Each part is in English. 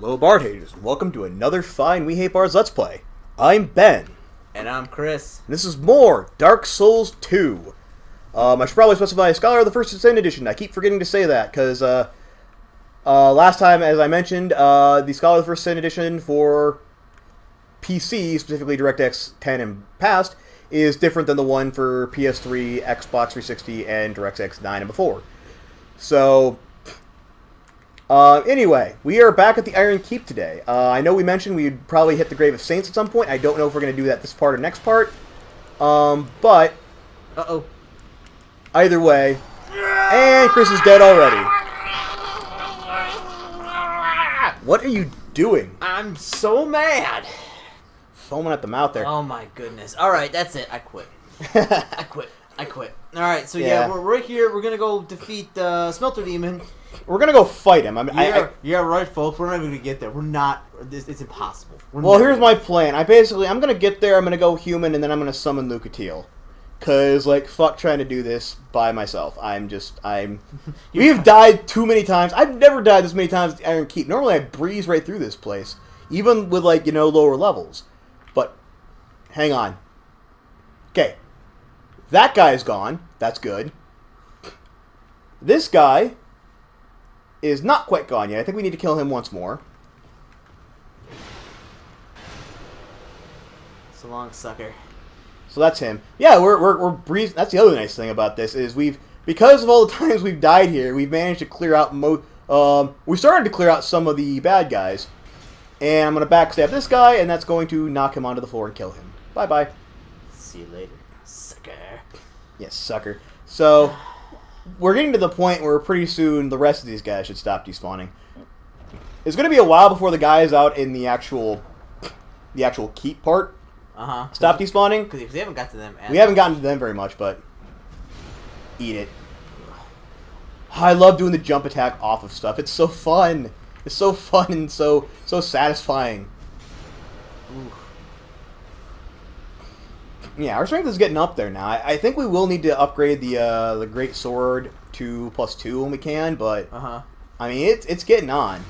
Hello Bardhaters, and welcome to another fine We Hate Bards Let's Play. I'm Ben. And I'm Chris. And this is more Dark Souls 2. I should probably specify Scholar of the First Sin Edition. I keep forgetting to say that, because last time, as I mentioned, the Scholar of the First Sin Edition for PC, specifically DirectX 10 and past, is different than the one for PS3, Xbox 360, and DirectX 9 and before. So... anyway, we are back at the Iron Keep today. I know we mentioned we'd probably hit the Grave of Saints at some point. I don't know if we're going to do that this part or next part. But... Uh-oh. Either way. And Chris is dead already. What are you doing? I'm so mad. Foaming at the mouth there. Oh my goodness. Alright, that's it. I quit. I quit. Alright, so yeah, we're here. We're going to go defeat Smelter Demon. We're gonna go fight him. Yeah, right, folks. We're not even gonna get there. We're not. It's impossible. Well, here's my plan. I'm gonna get there. I'm gonna go human, and then I'm gonna summon Lucatiel. Cause like fuck trying to do this by myself. We've died too many times. I've never died this many times at the Iron Keep. Normally I breeze right through this place, even with like lower levels. But hang on. Okay, that guy is gone. That's good. This guy is not quite gone yet. I think we need to kill him once more. So long, sucker. So that's him. Yeah, we're breezing. That's the other nice thing about this is because of all the times we've died here, we've managed to clear out we started to clear out some of the bad guys, and I'm gonna backstab this guy, and that's going to knock him onto the floor and kill him. Bye bye. See you later, sucker. Yes, sucker. So. We're getting to the point where pretty soon the rest of these guys should stop despawning. It's going to be a while before the guys out in the actual keep part stop despawning. Because we haven't got to them. We haven't gotten to them very much, but eat it. I love doing the jump attack off of stuff. It's so fun. It's so fun and so satisfying. Ooh. Yeah, our strength is getting up there now. I think we will need to upgrade the Great Sword to +2 when we can, but I mean it's getting on.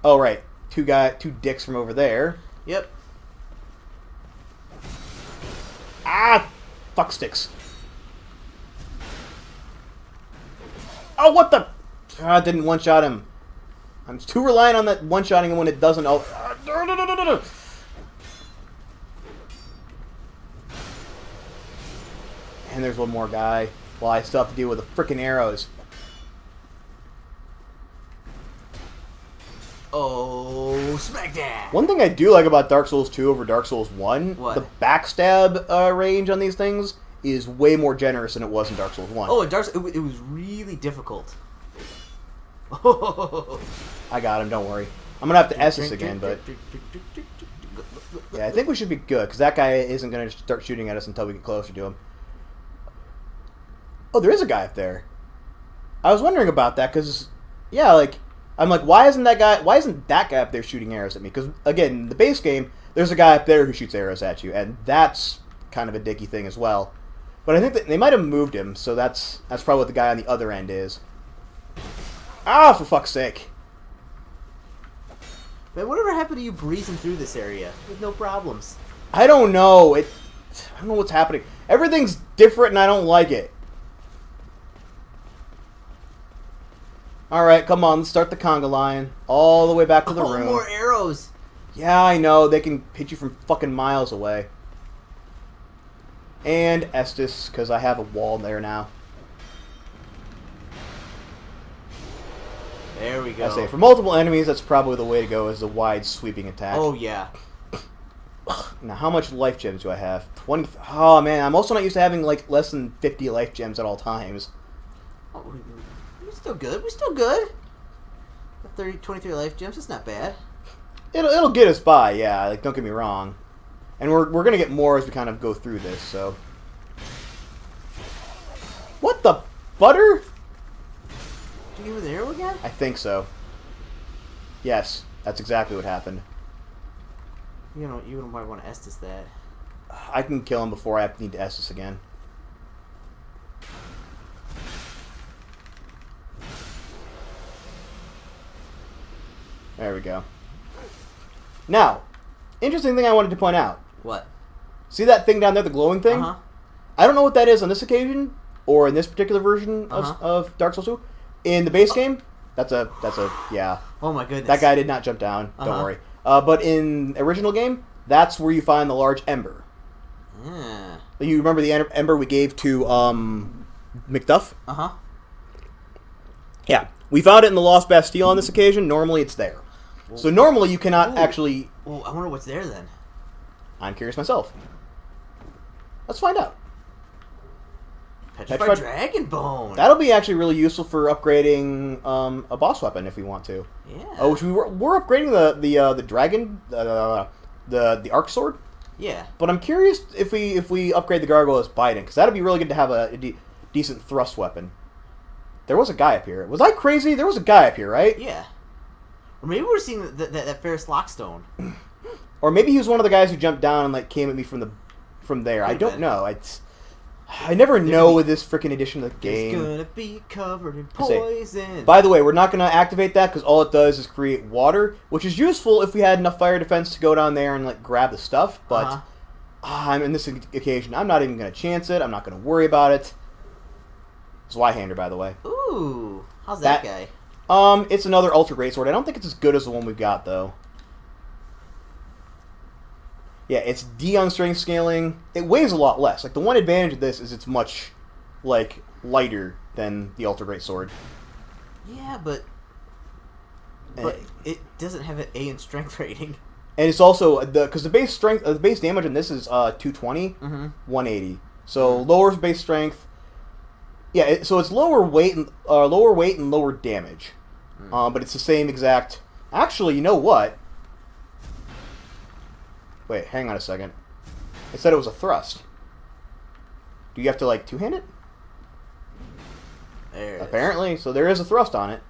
Oh right, two dicks from over there. Yep. Ah, fuck sticks. Oh what the? I didn't one shot him. I'm too reliant on that one shotting him when it doesn't. Oh. And there's one more guy. Well, I still have to deal with the frickin' arrows. Oh, smackdown! One thing I do like about Dark Souls 2 over Dark Souls 1, the backstab range on these things is way more generous than it was in Dark Souls 1. Oh, it was really difficult. I got him, don't worry. I'm going to have to S this again, but... Yeah, I think we should be good, because that guy isn't going to start shooting at us until we get closer to him. Oh, there is a guy up there. I was wondering about that because, yeah, like I'm like, why isn't that guy up there shooting arrows at me? Because again, in the base game, there's a guy up there who shoots arrows at you, and that's kind of a dicky thing as well. But I think that they might have moved him, so that's probably what the guy on the other end is. Ah, for fuck's sake! Man, whatever happened to you breezing through this area with no problems? I don't know. I don't know what's happening. Everything's different, and I don't like it. Alright, come on, let's start the conga line. All the way back to the room. More arrows! Yeah, I know. They can hit you from fucking miles away. And Estus, because I have a wall there now. There we go. I say, for multiple enemies, that's probably the way to go, is the wide sweeping attack. Oh, yeah. Now, how much life gems do I have? 20... Oh, man, I'm also not used to having, like, less than 50 life gems at all times. Oh, Still good. We're still good. 23 life gems. That's not bad. It'll get us by, yeah. Like, don't get me wrong. And we're gonna get more as we kind of go through this. So, what the butter? Did you give me the arrow again? I think so. Yes, that's exactly what happened. You might want to Estus that. I can kill him before I need to Estus again. There we go. Now, interesting thing I wanted to point out. What? See that thing down there, the glowing thing? Uh-huh. I don't know what that is on this occasion, or in this particular version of Dark Souls 2. In the base game, that's a, yeah. Oh my goodness. That guy did not jump down, don't worry. But in original game, that's where you find the large ember. Yeah. You remember the ember we gave to McDuff? Uh-huh. Yeah. We found it in the Lost Bastille on this occasion. Normally it's there. So normally you cannot actually... Well, I wonder what's there then. I'm curious myself. Let's find out. Petrified Dragon Bone. That'll be actually really useful for upgrading a boss weapon if we want to. Yeah. Oh, which we're upgrading the dragon, the arc sword. Yeah. But I'm curious if we upgrade the gargoyle's biting, because that'd be really good to have a decent thrust weapon. There was a guy up here. Was I crazy? There was a guy up here, right? Yeah. Or maybe we're seeing that Ferris Lockstone. Or maybe he was one of the guys who jumped down and like came at me from there. I don't know. I never know with this freaking edition of the game. It's gonna be covered in poison. By the way, we're not gonna activate that because all it does is create water, which is useful if we had enough fire defense to go down there and like grab the stuff. But in this occasion, I'm not even gonna chance it. I'm not gonna worry about it. Zweihander, by the way. Ooh, how's that guy? It's another ultra great sword. I don't think it's as good as the one we've got though. Yeah, it's D on strength scaling. It weighs a lot less. Like the one advantage of this is it's much like lighter than the ultra great sword. Yeah, but it doesn't have an A in strength rating. And it's also because the base strength, the base damage on this is 220, 180. So lower base strength. Yeah, so it's lower weight and lower damage, but it's the same exact. Actually, you know what? Wait, hang on a second. It said it was a thrust. Do you have to like two-hand it? There it Apparently, so there is a thrust on it.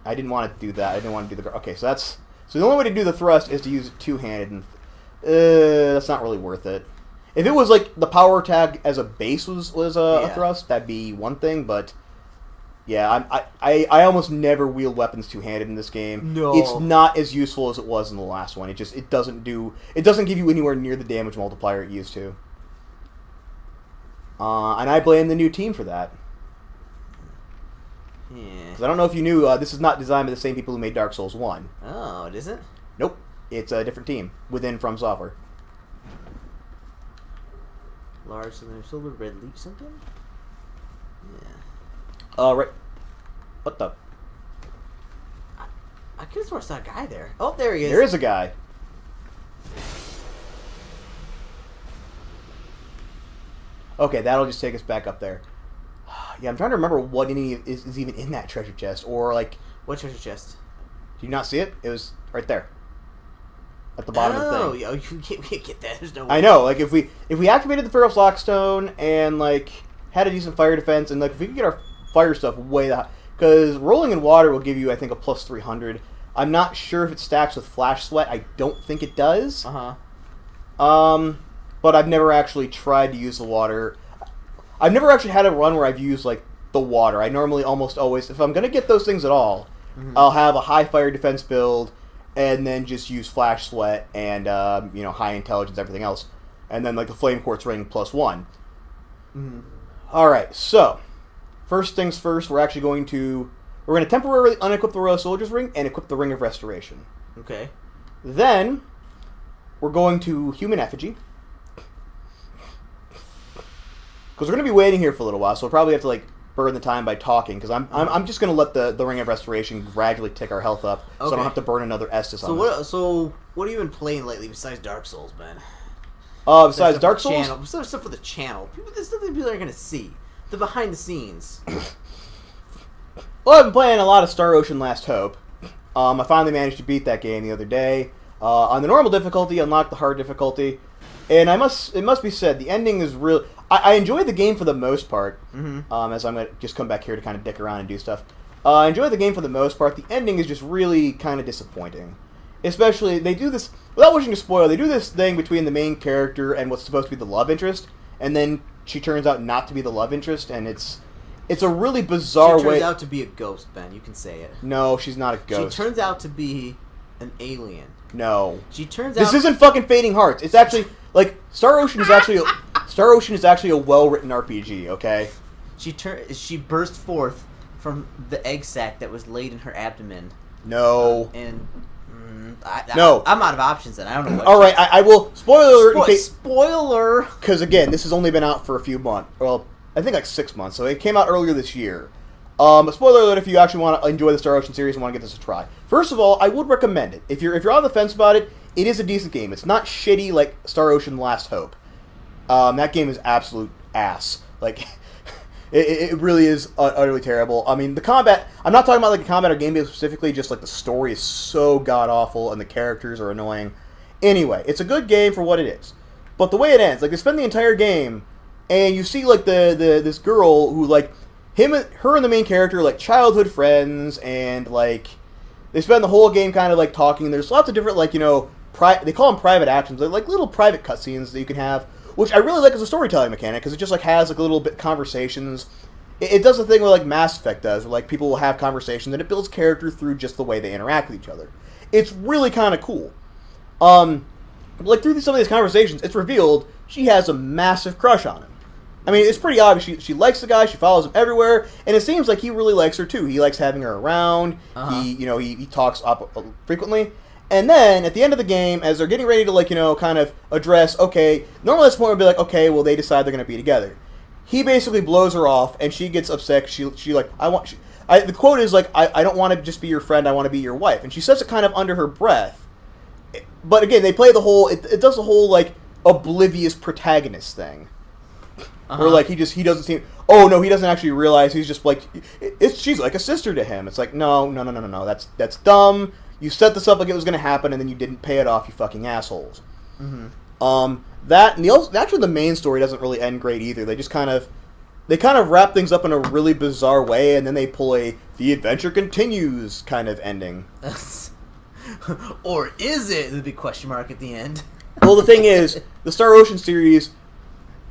I didn't want to do that. I didn't want to do the. Okay, so the only way to do the thrust is to use it two-handed, and that's not really worth it. If it was like the power tag as a base was a thrust, that'd be one thing. But yeah, I almost never wield weapons two-handed in this game. No, it's not as useful as it was in the last one. It doesn't give you anywhere near the damage multiplier it used to. And I blame the new team for that. Yeah. Because I don't know if you knew, this is not designed by the same people who made Dark Souls 1. Oh, it isn't? Nope. It's a different team within From Software. Large silver red leaf something? Yeah. Right. What the? I could have sworn I saw a guy there. Oh, there he is. There is a guy. Okay, that'll just take us back up there. Yeah, I'm trying to remember what is even in that treasure chest, or like... What treasure chest? Do you not see it? It was right there. At the bottom of the thing. Oh, you can't get that. There's no way. I know, like if we activated the Pharaoh's Lockstone and like had a decent fire defense, and like if we could get our fire stuff way that, because rolling in water will give you I think a plus 300. I'm not sure if it stacks with Flash Sweat. I don't think it does. But I've never actually tried to use the water. I've never actually had a run where I've used like the water. I normally almost always, if I'm gonna get those things at all, I'll have a high fire defense build, and then just use Flash Sweat and high intelligence, everything else, and then like the Flame Quartz ring +1. All right, so first things first, we're going to temporarily unequip the Royal Soldier's ring and equip the Ring of Restoration. Okay. Then we're going to Human Effigy, because we're going to be waiting here for a little while, so we'll probably have to like burn the time by talking, because I'm just going to let the Ring of Restoration gradually tick our health up, so I don't have to burn another Estus on this. So what have you been playing lately besides Dark Souls, man? Besides Dark Souls? Stuff for the channel. There's something people are going to see. The behind the scenes. Well, I've been playing a lot of Star Ocean Last Hope. I finally managed to beat that game the other day. On the normal difficulty, unlocked the hard difficulty. And it must be said, the ending is real. I enjoyed the game for the most part. As I'm going to just come back here to kind of dick around and do stuff. I enjoyed the game for the most part. The ending is just really kind of disappointing. Especially, they do this, without wishing to spoil, they do this thing between the main character and what's supposed to be the love interest. And then she turns out not to be the love interest, and it's It's a really bizarre way. She turns out to be a ghost, Ben. You can say it. No, she's not a ghost. She turns out to be an alien. No. She turns out... This isn't fucking Fading Hearts. It's actually, like, Star Ocean is actually a well-written RPG, okay? She burst forth from the egg sac that was laid in her abdomen. No. No. I'm out of options then. I don't know what... Alright, I will... Spoiler alert. Spoiler! Because, again, this has only been out for a few months. Well, I think like 6 months, so it came out earlier this year. Spoiler alert if you actually want to enjoy the Star Ocean series and want to give this a try. First of all, I would recommend it. If you're on the fence about it, it is a decent game. It's not shitty like Star Ocean Last Hope. That game is absolute ass. Like, it really is utterly terrible. I mean, the combat... I'm not talking about like the combat or gameplay specifically, just like the story is so god-awful and the characters are annoying. Anyway, it's a good game for what it is. But the way it ends, like, they spend the entire game, and you see, like, this girl who, like... Her and the main character are, like, childhood friends, and, like, they spend the whole game kind of, like, talking. There's lots of different, like, you know, they call them private actions. They're, like, little private cutscenes that you can have, which I really like as a storytelling mechanic, because it just, like, has, like, a little bit conversations. It does the thing where, like, Mass Effect does, where, like, people will have conversations, and it builds character through just the way they interact with each other. It's really kind of cool. Like, through some of these conversations, it's revealed she has a massive crush on him. I mean, it's pretty obvious. She likes the guy. She follows him everywhere, and it seems like he really likes her too. He likes having her around. Uh-huh. He talks up frequently, and then at the end of the game, as they're getting ready to kind of address, okay, normally at this point would be like, okay, well they decide they're going to be together. He basically blows her off, and she gets upset. She like the quote is like, I don't want to just be your friend. I want to be your wife, and she says it kind of under her breath. But again, they play the whole. It does the whole like oblivious protagonist thing. Uh-huh. Where, like, he doesn't seem... Oh, no, he doesn't actually realize. He's just, like... She's like a sister to him. It's like, no. That's dumb. You set this up like it was going to happen, and then you didn't pay it off, you fucking assholes. Mm-hmm. Actually, the main story doesn't really end great either. They just kind of... They kind of wrap things up in a really bizarre way, and then they pull the adventure continues kind of ending. Or is it? The big question mark at the end. Well, the thing is, the Star Ocean series...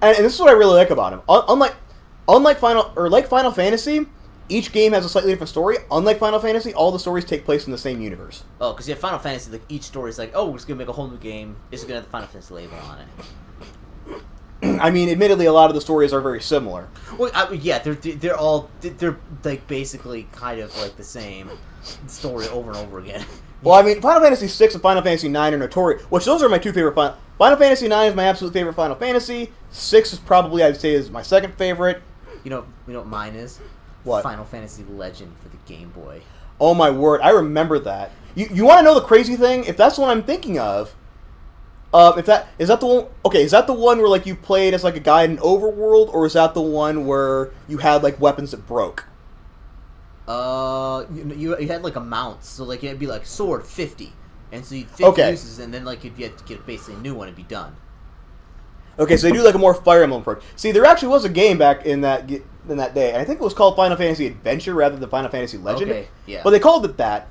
And this is what I really like about him. Unlike Final Fantasy, each game has a slightly different story. Unlike Final Fantasy, all the stories take place in the same universe. Oh, because Final Fantasy, like, each story is like, oh, we're just gonna make a whole new game. It's gonna have the Final Fantasy label on it. I mean, admittedly, a lot of the stories are very similar. Well, yeah, they're like basically kind of like the same story over and over again. Well, I mean, Final Fantasy VI and Final Fantasy IX are notorious, which those are my two favorite Final Fantasy IX is my absolute favorite Final Fantasy. 6 is probably, I'd say, is my second favorite. You know what mine is? What? Final Fantasy Legend for the Game Boy. Oh my word, I remember that. You want to know the crazy thing? If that's the one I'm thinking of, is that the one? Okay, is that the one where like you played as like a guy in an overworld, or is that the one where you had like weapons that broke? You had like a mount, so like it'd be like sword 50, and so you'd 50 uses, and then like if you had to get basically a new one, it'd be done. Okay, so they do like a more Fire Emblem approach. See, there actually was a game back in that day, and I think it was called Final Fantasy Adventure rather than Final Fantasy Legend. Okay, yeah. But they called it that.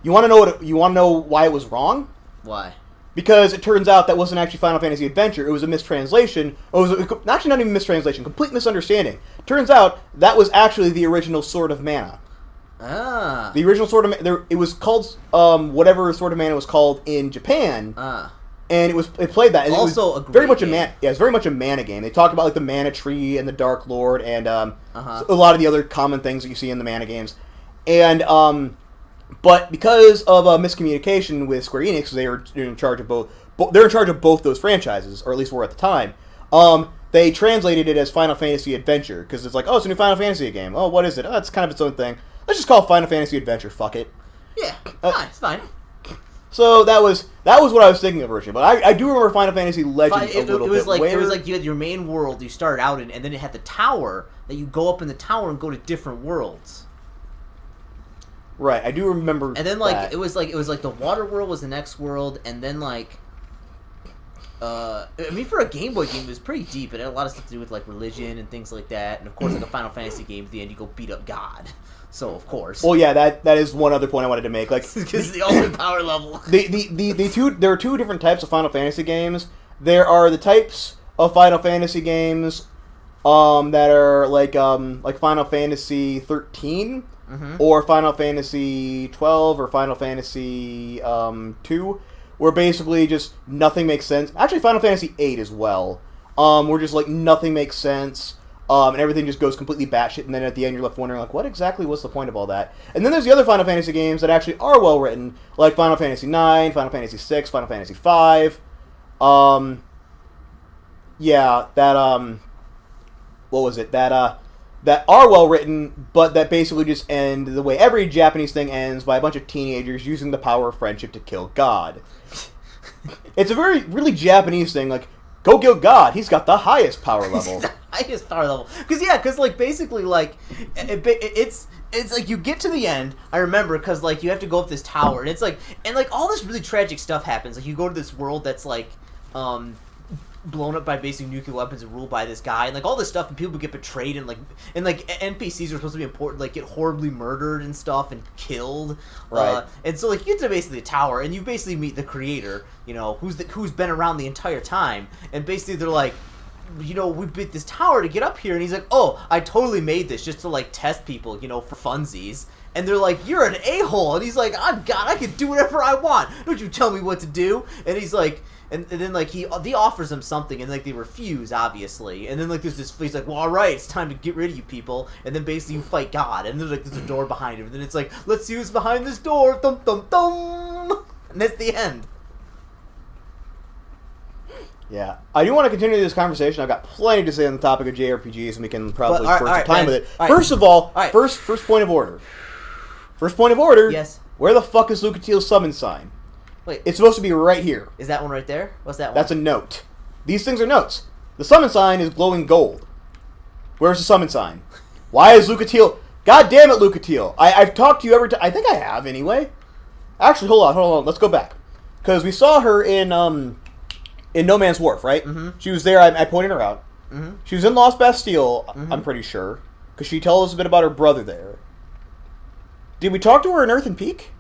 You want to know why it was wrong? Why? Because it turns out that wasn't actually Final Fantasy Adventure. It was a mistranslation. It was actually not even a mistranslation. Complete misunderstanding. Turns out that was actually the original Sword of Mana. Ah. The original Sword of Mana. It was called whatever Sword of Mana was called in Japan. Ah. And it played that. And also it was a great very much game. It's very much a mana game. They talk about like the Mana Tree and the Dark Lord and a lot of the other common things that you see in the Mana games. And but because of miscommunication with Square Enix, they're in charge of both. They're in charge of both those franchises, or at least were at the time. They translated it as Final Fantasy Adventure because it's like, oh, it's a new Final Fantasy game. Oh, what is it? Oh, it's kind of its own thing. Let's just call it Final Fantasy Adventure. Fuck it. Yeah, fine, it's fine. So that was what I was thinking of originally, but I do remember Final Fantasy Legend a little bit. It was like you had your main world you started out in, and then it had the tower that you go up in the tower and go to different worlds. Right, I do remember. And then it was like the water world was the next world, and then like, I mean, for a Game Boy game, it was pretty deep. It had a lot of stuff to do with like religion and things like that, and of course, like a Final Fantasy game, at the end you go beat up God. So of course. Well, yeah, that is one other point I wanted to make. Like, because the ultimate power level. There are two different types of Final Fantasy games. There are the types of Final Fantasy games that are like Final Fantasy 13 or Final Fantasy 12 or Final Fantasy 2, where basically just nothing makes sense. Actually, Final Fantasy 8 as well, where just like nothing makes sense. And everything just goes completely batshit, and then at the end you're left wondering, like, what exactly was the point of all that? And then there's the other Final Fantasy games that actually are well written, like Final Fantasy 9, Final Fantasy 6, Final Fantasy 5. Yeah, that what was it? That are well written, but that basically just end the way every Japanese thing ends, by a bunch of teenagers using the power of friendship to kill God. It's a really Japanese thing, like, go kill God. He's got the highest power level. Highest power level. Because like basically like it's like you get to the end. I remember because like you have to go up this tower and it's like all this really tragic stuff happens. Like you go to this world that's like blown up by basic nuclear weapons and ruled by this guy and like all this stuff, and people get betrayed and NPCs are supposed to be important, like get horribly murdered and stuff and killed. Right. And so like you get to basically the tower and you basically meet the creator, you know, who's been around the entire time, and basically they're like, you know, we built this tower to get up here, and he's like, oh, I totally made this just to like test people, you know, for funsies. And they're like, you're an a-hole. And he's like, I'm God, I can do whatever I want. Don't you tell me what to do. And he's like, and then like he offers them something, and like they refuse, obviously. And then like there's this, he's like, well, all right, it's time to get rid of you people. And then basically you fight God, and there's a door behind him. And then it's like, let's see who's behind this door. Dum dum dum. And that's the end. Yeah, I do want to continue this conversation. I've got plenty to say on the topic of JRPGs, and we can probably burn some time with it. First of all, first point of order. First point of order. Yes. Where the fuck is Lucatiel's summon sign? Wait. It's supposed to be right here. Is that one right there? What's that one? That's a note. These things are notes. The summon sign is glowing gold. Where's the summon sign? Why is Lucatiel... God damn it, Lucatiel. I've talked to you every time. I think I have, anyway. Actually, hold on. Let's go back. Because we saw her in No Man's Wharf, right? Mm-hmm. She was there. I pointed her out. Mm-hmm. She was in Lost Bastille, I'm pretty sure. Because she tells us a bit about her brother there. Did we talk to her in Earthen Peak?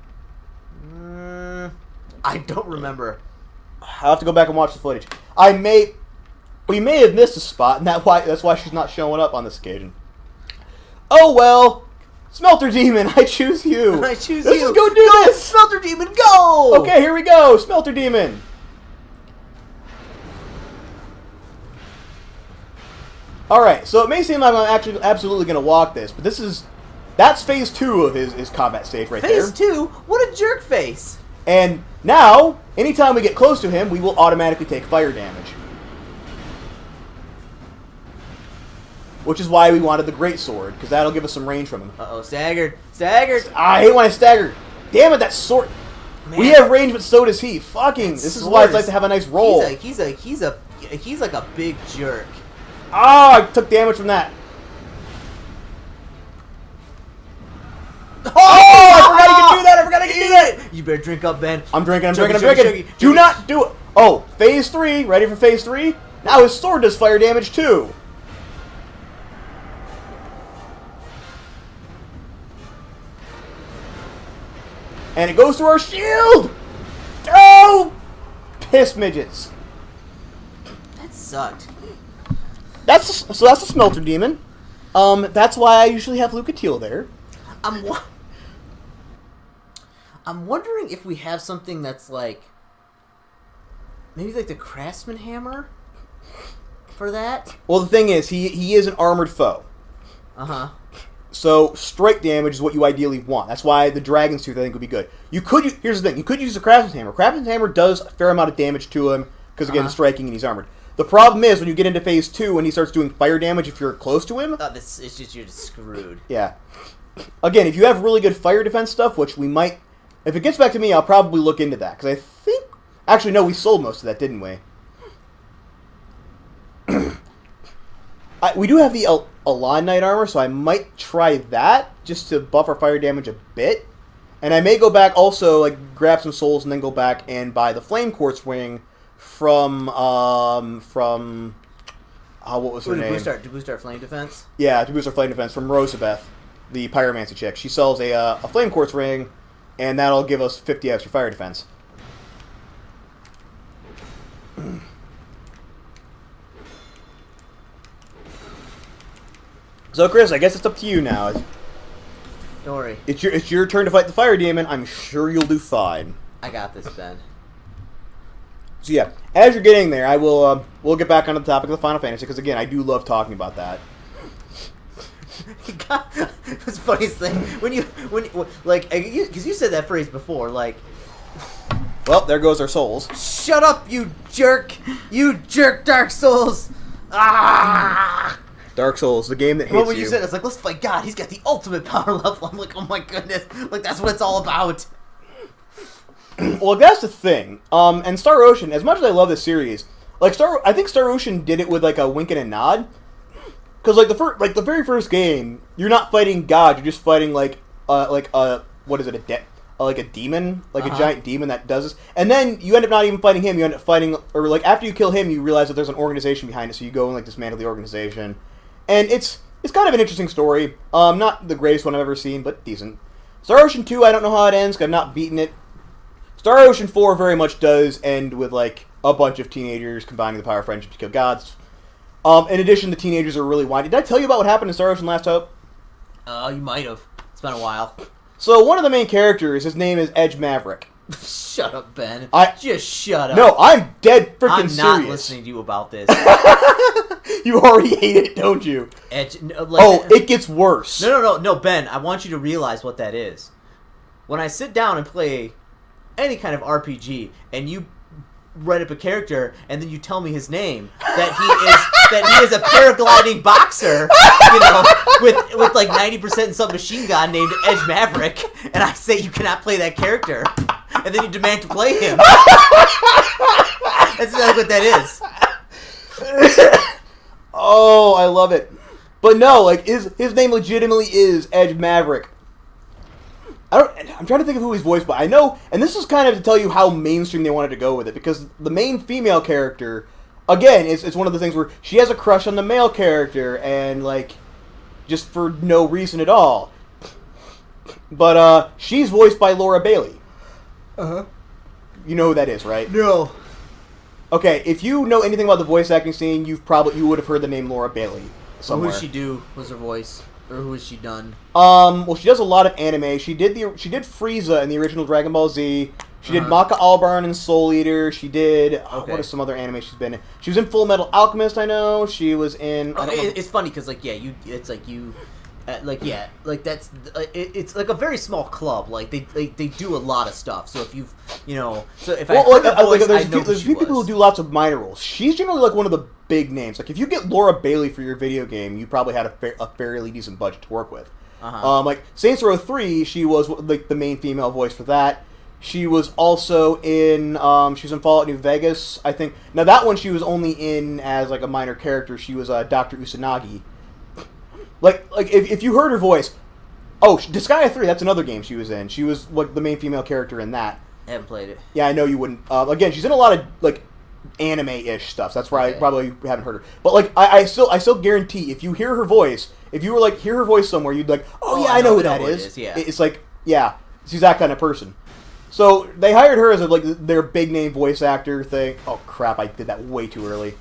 I don't remember. I'll have to go back and watch the footage. We may have missed a spot, and that's why she's not showing up on this occasion. Oh well, Smelter Demon, I choose you. I choose Let's you. Just go do this. Smelter Demon, go! Okay, here we go, Smelter Demon. All right, so it may seem like I'm actually absolutely going to walk this, but that's phase 2 of his combat stage right there. Phase 2? What a jerk face! And now, anytime we get close to him, we will automatically take fire damage. Which is why we wanted the Greatsword, because that'll give us some range from him. Uh-oh, staggered. Staggered! I hate when I stagger. Damn it, that sword... Man. We have range, but so does he. Fucking, this is why it's like to have a nice roll. He's like a big jerk. Oh, I took damage from that. Oh, I forgot to do that. You better drink up, Ben. I'm drinking. Do not do it. Oh, phase 3. Ready for phase 3? Now his sword does fire damage too. And it goes through our shield. Oh, piss midgets. That sucked. That's the Smelter Demon. That's why I usually have Lucatiel there. I'm wondering if we have something that's like maybe like the Craftsman Hammer for that. Well, the thing is, he is an armored foe. Uh-huh. So strike damage is what you ideally want. That's why the Dragon's Tooth I think would be good. Here's the thing: you could use the Craftsman's Hammer. Craftsman's Hammer does a fair amount of damage to him because again, striking and he's armored. The problem is when you get into phase 2 and he starts doing fire damage if you're close to him. It's just you're just screwed. Yeah. Again, if you have really good fire defense stuff, which we might, if it gets back to me, I'll probably look into that because I think actually no, we sold most of that, didn't we? We do have the Elan Knight armor, so I might try that just to buff our fire damage a bit. And I may go back also, like, grab some souls and then go back and buy the Flame Quartz Ring from what was her name? To boost our flame defense? Yeah, to boost our flame defense from Rosabeth, the pyromancy chick. She sells a Flame Quartz Ring, and that'll give us 50 extra fire defense. So, Chris, I guess it's up to you now. Don't worry. It's your turn to fight the fire demon. I'm sure you'll do fine. I got this, Ben. So yeah, as you're getting there, I will we'll get back onto the topic of the Final Fantasy because again, I do love talking about that. It's the funniest thing because you said that phrase before, like. Well, there goes our souls. Shut up, you jerk! You jerk, Dark Souls! Ah! Dark Souls, the game that hates you. Well, when you said it, it's like, let's fight God. He's got the ultimate power level. I'm like, oh my goodness, like that's what it's all about. Well, that's the thing. And Star Ocean, as much as I love this series, like I think Star Ocean did it with like a wink and a nod. Because like the very first game, you're not fighting God. You're just fighting like what is it, like a demon, like a giant demon that does this. And then you end up not even fighting him. You end up fighting, or like after you kill him, you realize that there's an organization behind it. So you go and like dismantle the organization, and it's kind of an interesting story. Not the greatest one I've ever seen, but decent. Star Ocean 2, I don't know how it ends. 'Cause I've not beaten it. Star Ocean 4 very much does end with like a bunch of teenagers combining the power of friendship to kill gods. In addition, the teenagers are really whiny. Did I tell you about what happened in Star Ocean Last Hope? You might have. It's been a while. So one of the main characters, his name is Edge Maverick. Shut up, Ben. Just shut up. No, I'm dead freaking serious. I'm not listening to you about this. You already hate it, don't you? It gets worse. No, Ben. I want you to realize what that is. When I sit down and play any kind of RPG, and you write up a character, and then you tell me his name, that he is a paragliding boxer, with like 90% some machine gun named Edge Maverick, and I say you cannot play that character, and then you demand to play him. That's exactly what that is. Oh, I love it. But no, like his name legitimately is Edge Maverick. I'm trying to think of who he's voiced by. I know, and this is kind of to tell you how mainstream they wanted to go with it, because the main female character, again, it's one of the things where she has a crush on the male character, and like, just for no reason at all. But she's voiced by Laura Bailey. Uh-huh. You know who that is, right? No. Okay, if you know anything about the voice acting scene, you would have heard the name Laura Bailey somewhere. Who did she do? Was her voice? Or who has she done? Well, she does a lot of anime. She did Frieza in the original Dragon Ball Z. She did Maka Albarn in Soul Eater. She did what is some other anime she's been in? She was in Full Metal Alchemist. I know she was in. It's funny because it's like a very small club. Like they do a lot of stuff. So if there's a few people who do lots of minor roles. She's generally like one of the big names. Like if you get Laura Bailey for your video game, you probably had a fairly decent budget to work with. Like Saints Row 3, she was like the main female voice for that. She was also in she was in Fallout New Vegas, I think. Now that one she was only in as like a minor character. She was Dr. Usanagi. Like if you heard her voice, Disgaea 3, that's another game she was in. She was like the main female character in that. I haven't played it. Yeah, I know you wouldn't. Again, she's in a lot of like anime-ish stuff. So that's why I probably haven't heard her. But like I still guarantee if you hear her voice, if you were like hear her voice somewhere, you'd be like, I know who that is. Yeah. It's like she's that kind of person. So they hired her as like their big name voice actor thing. Oh crap! I did that way too early.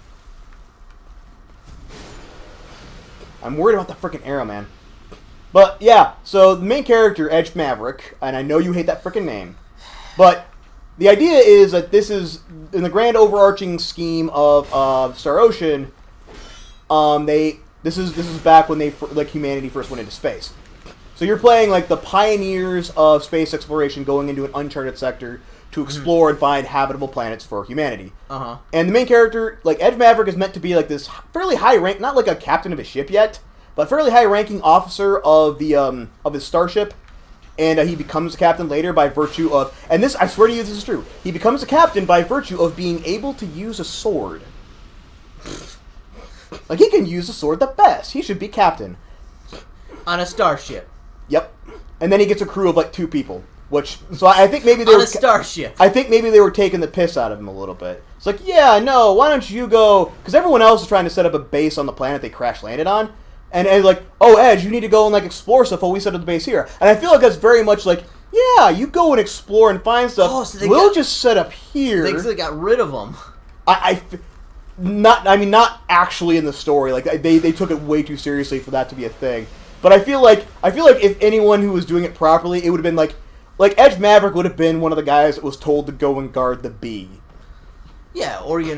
I'm worried about the freaking arrow, man. But yeah, so the main character, Edge Maverick, and I know you hate that freaking name, but the idea is that this is in the grand overarching scheme of Star Ocean. This is back when humanity first went into space. So you're playing like the pioneers of space exploration, going into an uncharted sector to explore and find habitable planets for humanity. And the main character, like Edge Maverick, is meant to be like this fairly high rank, not like a captain of a ship yet, but fairly high ranking officer of his starship. And he becomes a captain later by virtue of, and this, I swear to you, this is true. He becomes a captain by virtue of being able to use a sword. Like he can use a sword the best. He should be captain on a starship. Yep. And then he gets a crew of like 2 people. So I think maybe they on a starship. I think maybe they were taking the piss out of him a little bit. It's like, yeah, no, why don't you go? Because everyone else is trying to set up a base on the planet they crash landed on, and like, Edge, you need to go and like explore stuff while we set up the base here. And I feel like that's very much like, yeah, you go and explore and find stuff. So we'll just set up here. They got rid of them. not actually in the story. Like they took it way too seriously for that to be a thing. But I feel like if anyone who was doing it properly, it would have been like Edge Maverick would have been one of the guys that was told to go and guard the bee. Yeah, or he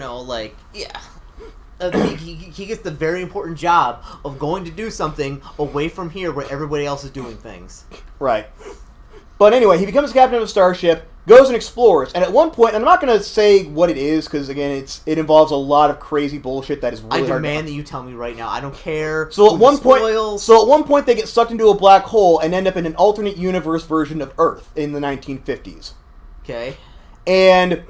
gets the very important job of going to do something away from here where everybody else is doing things. Right. But anyway, he becomes captain of a starship, goes and explores, and at one point, and I'm not going to say what it is, because again, it involves a lot of crazy bullshit that is really hard. I demand that you tell me right now. I don't care. So at one point, they get sucked into a black hole and end up in an alternate universe version of Earth in the 1950s. Okay. And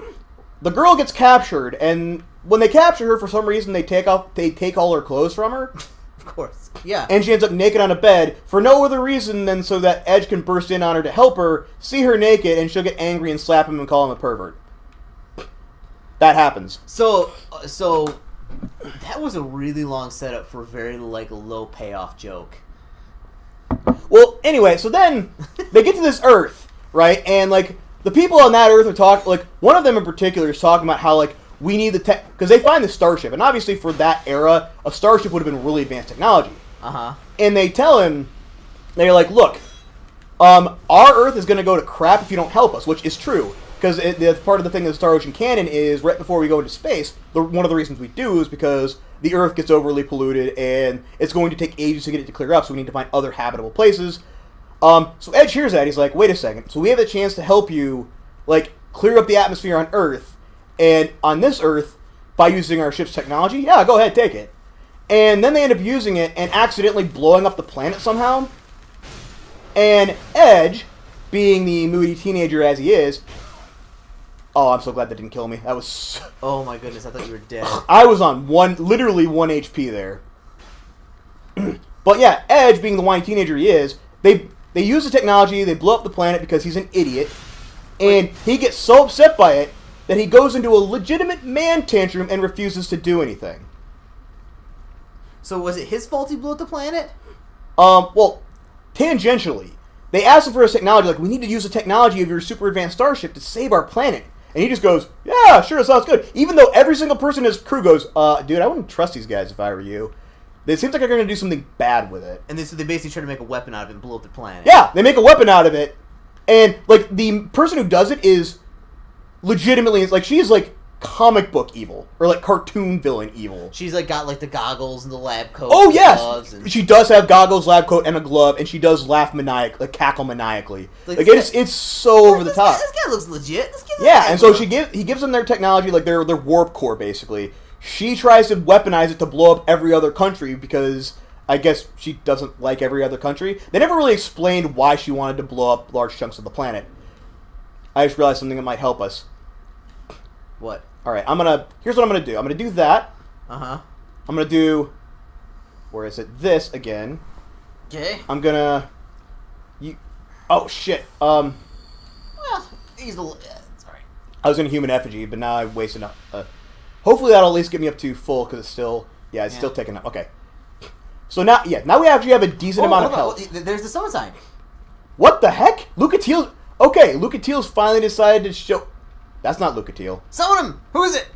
the girl gets captured, and when they capture her, for some reason, they take all her clothes from her. Of course, yeah. And she ends up naked on a bed for no other reason than so that Edge can burst in on her to help her, see her naked, and she'll get angry and slap him and call him a pervert. That happens. So that was a really long setup for a very low payoff joke. Well, anyway, so then they get to this Earth, right? And the people on that Earth are talking. One of them in particular is talking about how we need the tech, because they find the starship, and obviously for that era, a starship would have been really advanced technology. And they tell him, they're like, look, our Earth is going to go to crap if you don't help us, which is true, because part of the thing of the Star Ocean canon is right before we go into space, one of the reasons we do is because the Earth gets overly polluted, and it's going to take ages to get it to clear up, so we need to find other habitable places. So Edge hears that, he's like, wait a second, so we have a chance to help you, clear up the atmosphere on Earth. And on this Earth, by using our ship's technology, yeah, go ahead, take it. And then they end up using it and accidentally blowing up the planet somehow. And Edge, being the moody teenager as he is... Oh, I'm so glad that didn't kill me. That was... Oh my goodness, I thought you were dead. I was on literally 1 HP there. But yeah, Edge, being the whiny teenager he is, they use the technology, they blow up the planet because he's an idiot. And he gets so upset by it that he goes into a legitimate man tantrum and refuses to do anything. So was it his fault he blew up the planet? Well, tangentially. They asked him for his technology, we need to use the technology of your super advanced starship to save our planet. And he just goes, yeah, sure, sounds good. Even though every single person in his crew goes, dude, I wouldn't trust these guys if I were you. It seems like they're going to do something bad with it. And so they basically try to make a weapon out of it and blow up the planet. Yeah, they make a weapon out of it. And, the person who does it is... legitimately, she's comic book evil or cartoon villain evil. She's got the goggles and the lab coat. Oh yes, gloves and... she does have goggles, lab coat, and a glove, and she does laugh cackle maniacally. It's so over the top. This guy looks legit. And so he gives them their technology, their warp core basically. She tries to weaponize it to blow up every other country because I guess she doesn't like every other country. They never really explained why she wanted to blow up large chunks of the planet. I just realized something that might help us. What? Alright, here's what I'm gonna do. I'm gonna do that. I'm gonna do... Where is it? This again. Okay. I'm gonna... Oh, shit. Well, he's the... sorry. I was gonna human effigy, but now I wasted enough. Hopefully that'll at least get me up to full, because it's still... Yeah, it's still taking up. Okay. So now we actually have a decent amount of health. There's the summon sign. What the heck? Lucatiel... Okay, Lucatiel's finally decided to show... That's not Lucatiel. Summon him! Who is it?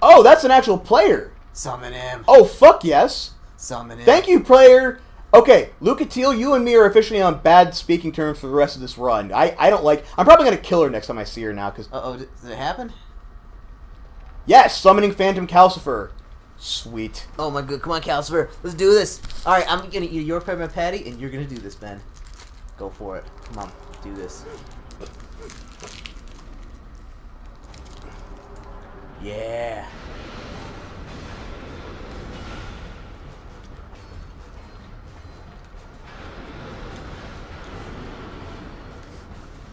Oh, that's an actual player. Summon him. Oh, fuck yes. Summon him. Thank you, player. Okay, Lucatiel, you and me are officially on bad speaking terms for the rest of this run. I don't like... I'm probably going to kill her next time I see her now, because... Uh-oh, did it happen? Yes, summoning Phantom Calcifer. Sweet. Oh my god, come on, Calcifer. Let's do this. Alright, I'm going to eat your peppermint patty, and you're going to do this, Ben. Go for it. Come on, do this. Yeah.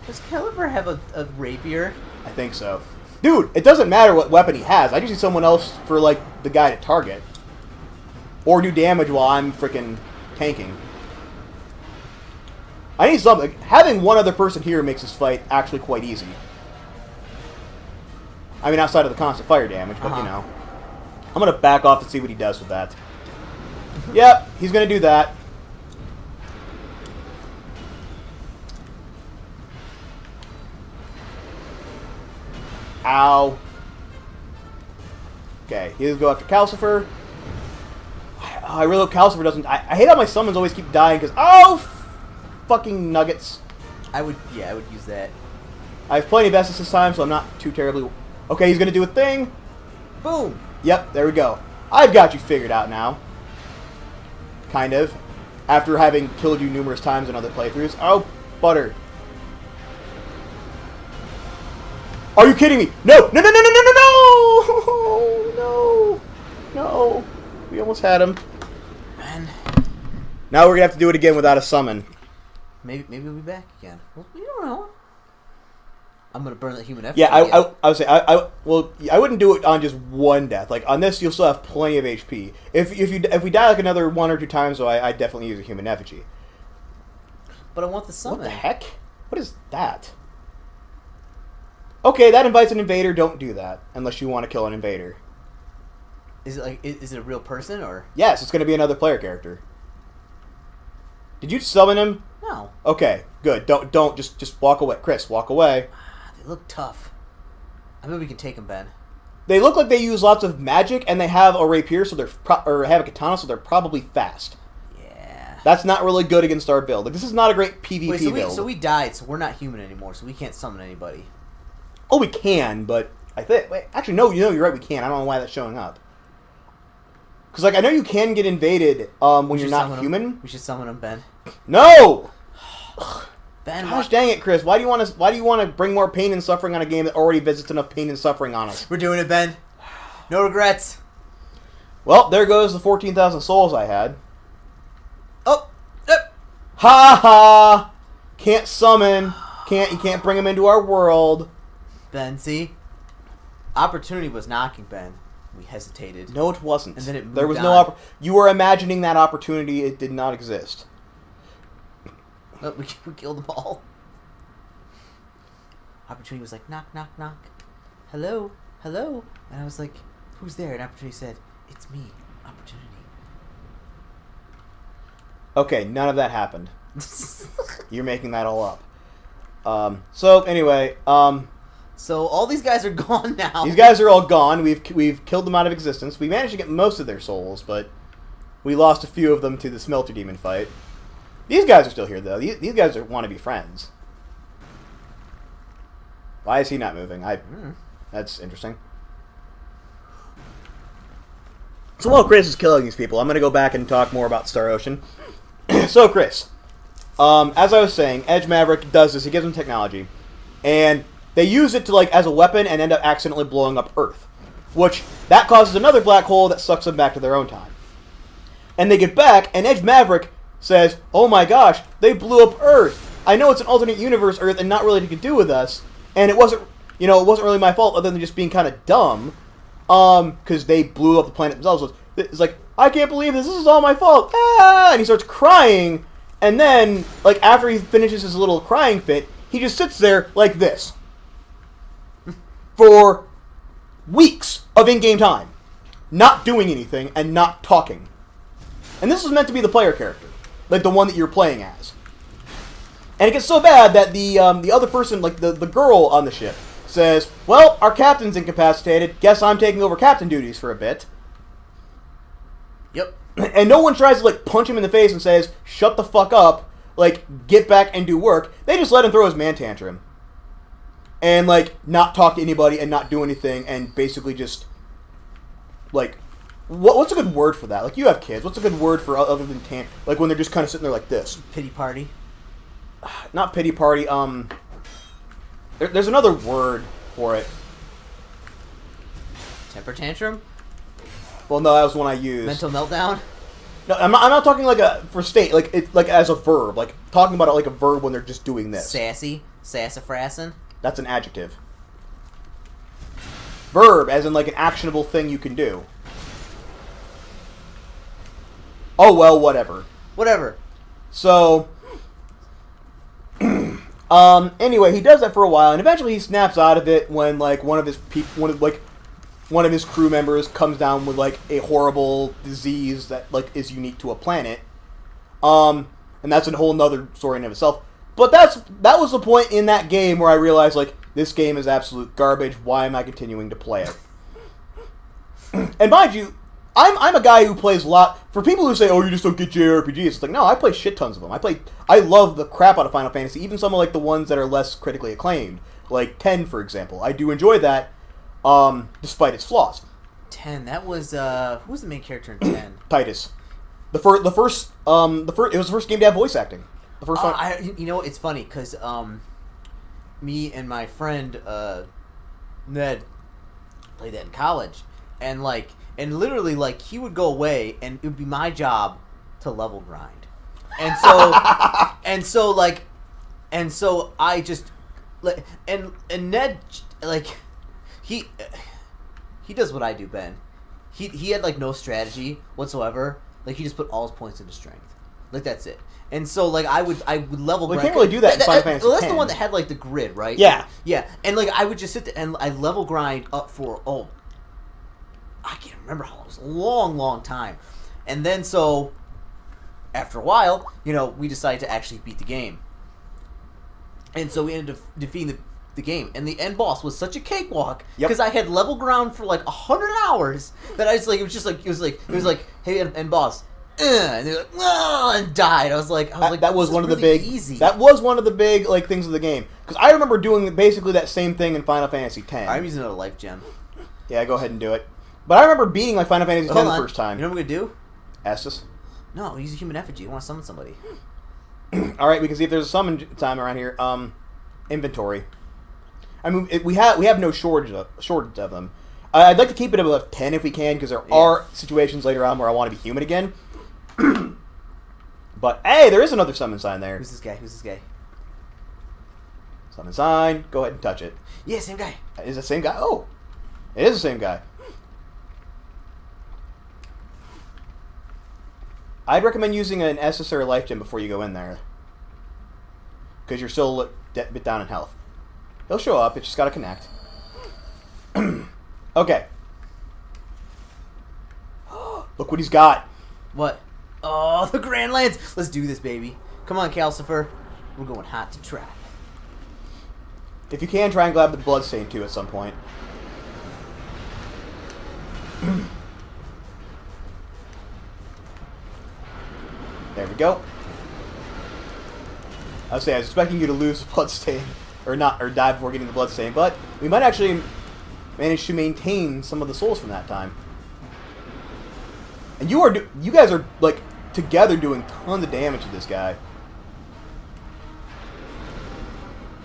Does Calcifer have a rapier? I think so. Dude, it doesn't matter what weapon he has. I just need someone else for, the guy to target. Or do damage while I'm freaking tanking. I need something. Having one other person here makes this fight actually quite easy. I mean, outside of the constant fire damage, but, you know. I'm going to back off and see what he does with that. Yep, he's going to do that. Ow. Okay, he'll go after Calcifer. I really hope Calcifer doesn't... I hate how my summons always keep dying because... Oh! Fucking nuggets. I would use that. I have plenty of Estus this time, so I'm not too terribly... Okay, he's going to do a thing. Boom! Yep, there we go. I've got you figured out now. Kind of. After having killed you numerous times in other playthroughs. Oh, butter. Are you kidding me? No! No, no, no, no, no, no, no! No! No. We almost had him. Man. Now we're going to have to do it again without a summon. Maybe we'll be back again. Well, you don't know. I'm gonna burn that human effort. Yeah, I would say I wouldn't do it on just one death. Like on this, you'll still have plenty of HP. If we die like another 1 or 2 times, though, I definitely use a human effigy. But I want the summon. What the heck? What is that? Okay, that invites an invader. Don't do that unless you want to kill an invader. Is it a real person or? Yes, it's going to be another player character. Did you summon him? No. Okay, good. Don't just walk away, Chris. Walk away. They look tough. I bet we can take them, Ben. They look like they use lots of magic, and they have a rapier, so they're or have a katana, so they're probably fast. Yeah. That's not really good against our build. Like, this is not a great PvP build. So we died, so we're not human anymore, so we can't summon anybody. Oh, we can, but I think actually no. You know, you're right. We can. I don't know why that's showing up. Because like I know you can get invaded when you're not human. We should summon them, Ben. No. Ben, gosh dang it, Chris! Why do you want to bring more pain and suffering on a game that already visits enough pain and suffering on us? We're doing it, Ben. No regrets. Well, there goes the 14,000 souls I had. Oh, ha ha! Can't summon. You can't bring them into our world. Ben, see, opportunity was knocking, Ben. We hesitated. No, it wasn't. And then it moved there was on. no. You were imagining that opportunity. It did not exist. Oh, we killed them all. Opportunity was like, knock, knock, knock. Hello, hello. And I was like, who's there? And Opportunity said, it's me, Opportunity. Okay, none of that happened. You're making that all up. So anyway, so all these guys are gone now. These guys are all gone. We've killed them out of existence. We managed to get most of their souls, but we lost a few of them to the Smelter Demon fight. These guys are still here, though. These guys want to be friends. Why is he not moving? That's interesting. So while Chris is killing these people, I'm going to go back and talk more about Star Ocean. So, Chris, as I was saying, Edge Maverick does this. He gives them technology, and they use it to as a weapon and end up accidentally blowing up Earth, which that causes another black hole that sucks them back to their own time. And they get back, and Edge Maverick says, "Oh my gosh, they blew up Earth. I know it's an alternate universe Earth and not really to do with us, and it wasn't really my fault other than just being kind of dumb, because they blew up the planet themselves." It's like, I can't believe this. This is all my fault. Ah! And he starts crying, and then after he finishes his little crying fit, he just sits there like this for weeks of in-game time, not doing anything and not talking. And this is meant to be the player character. Like the one that you're playing as. And it gets so bad that the other person, the girl on the ship, says, "Well, our captain's incapacitated. Guess I'm taking over captain duties for a bit." Yep. And no one tries to punch him in the face and says, "Shut the fuck up. Get back and do work." They just let him throw his man tantrum. And not talk to anybody and not do anything and basically just what's a good word for that? You have kids. What's a good word for other than when they're just kind of sitting there like this? Pity party. Not pity party. There's another word for it. Temper tantrum. Well, no, that was the one I used. Mental meltdown. No, I'm not talking for state. As a verb. Talking about it like a verb when they're just doing this. Sassy. Sassafrassin. That's an adjective. Verb, as in an actionable thing you can do. Oh, well, whatever. Whatever. So, anyway, he does that for a while, and eventually he snaps out of it when, one of his crew members comes down with, a horrible disease that, is unique to a planet. And that's a whole nother story in of itself. But that was the point in that game where I realized, this game is absolute garbage. Why am I continuing to play it? And mind you, I'm a guy who plays a lot. For people who say, "Oh, you just don't get JRPGs," it's like, no, I play shit tons of them. I love the crap out of Final Fantasy, even some of like the ones that are less critically acclaimed, like 10, for example. I do enjoy that, despite its flaws. 10. That was who was the main character in 10? Titus. It was the first game to have voice acting. The first one. You know, it's funny because me and my friend Ned played that in college, and literally like he would go away, and it would be my job to level grind, and so I just and Ned like he does what I do, Ben. He had like no strategy whatsoever. Like he just put all his points into strength. Like that's it. And so like I would level grind. You can't really do that in Final Fantasy Well, that's 10. the one that had like the grid, right? Yeah. Yeah. And like I would just sit there and I level grind up for I can't remember how long. It was a long, long time. And then so after a while, you know, we decided to actually beat the game. And so we ended up defeating the game, and the end boss was such a cakewalk because I had level ground for like 100 hours that I was like, it was like, hey, end boss, and they're like, and died. I was like, that was one of the big easy. That was one of the big like things of the game, because I remember doing basically that same thing in Final Fantasy X. I'm using a life gem. Yeah, go ahead and do it. But I remember beating like Final Fantasy X the first time. You know what we're gonna do? Estus. No, use a human effigy. You want to summon somebody. All right, we can see if there's a summon time around here. Inventory. I mean, we have no shortage of them. I'd like to keep it above 10 if we can, because there are situations later on where I want to be human again. But hey, there is another summon sign there. Who's this guy? Summon sign. Go ahead and touch it. Yeah, same guy. Is it the same guy? Oh, it is the same guy. I'd recommend using an Estus or a life gem before you go in there, because you're still a bit down in health. He'll show up. It's just got to connect. Okay. Look what he's got. What? Oh, the Grand Lance. Let's do this, baby. Come on, Calcifer. We're going hot to try. If you can, try and grab the bloodstain too at some point. There we go. I was expecting you to lose the bloodstain. Or die before getting the bloodstain, but we might actually manage to maintain some of the souls from that time. And you guys are like together doing tons of damage to this guy.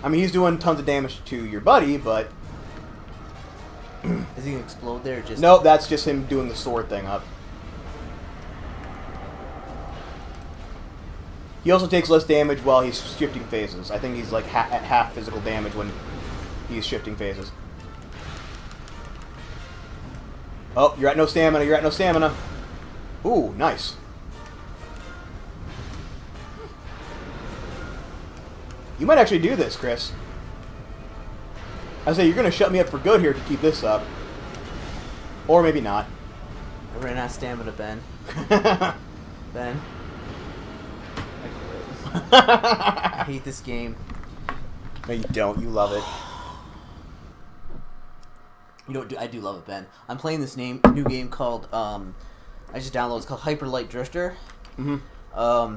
I mean, he's doing tons of damage to your buddy, but is he gonna explode there? Or just nope, that's just him doing the sword thing up. He also takes less damage while he's shifting phases. I think he's like at half physical damage when he's shifting phases. Oh, you're at no stamina. Ooh, nice. You might actually do this, Cris. I say you're going to shut me up for good here if you keep this up. Or maybe not. I ran out of stamina, Ben. Ben. I hate this game. No, you don't. You love it. You know, I do love it, Ben. I'm playing this new game called I just downloaded. It's called Hyper Light Drifter. Mm-hmm.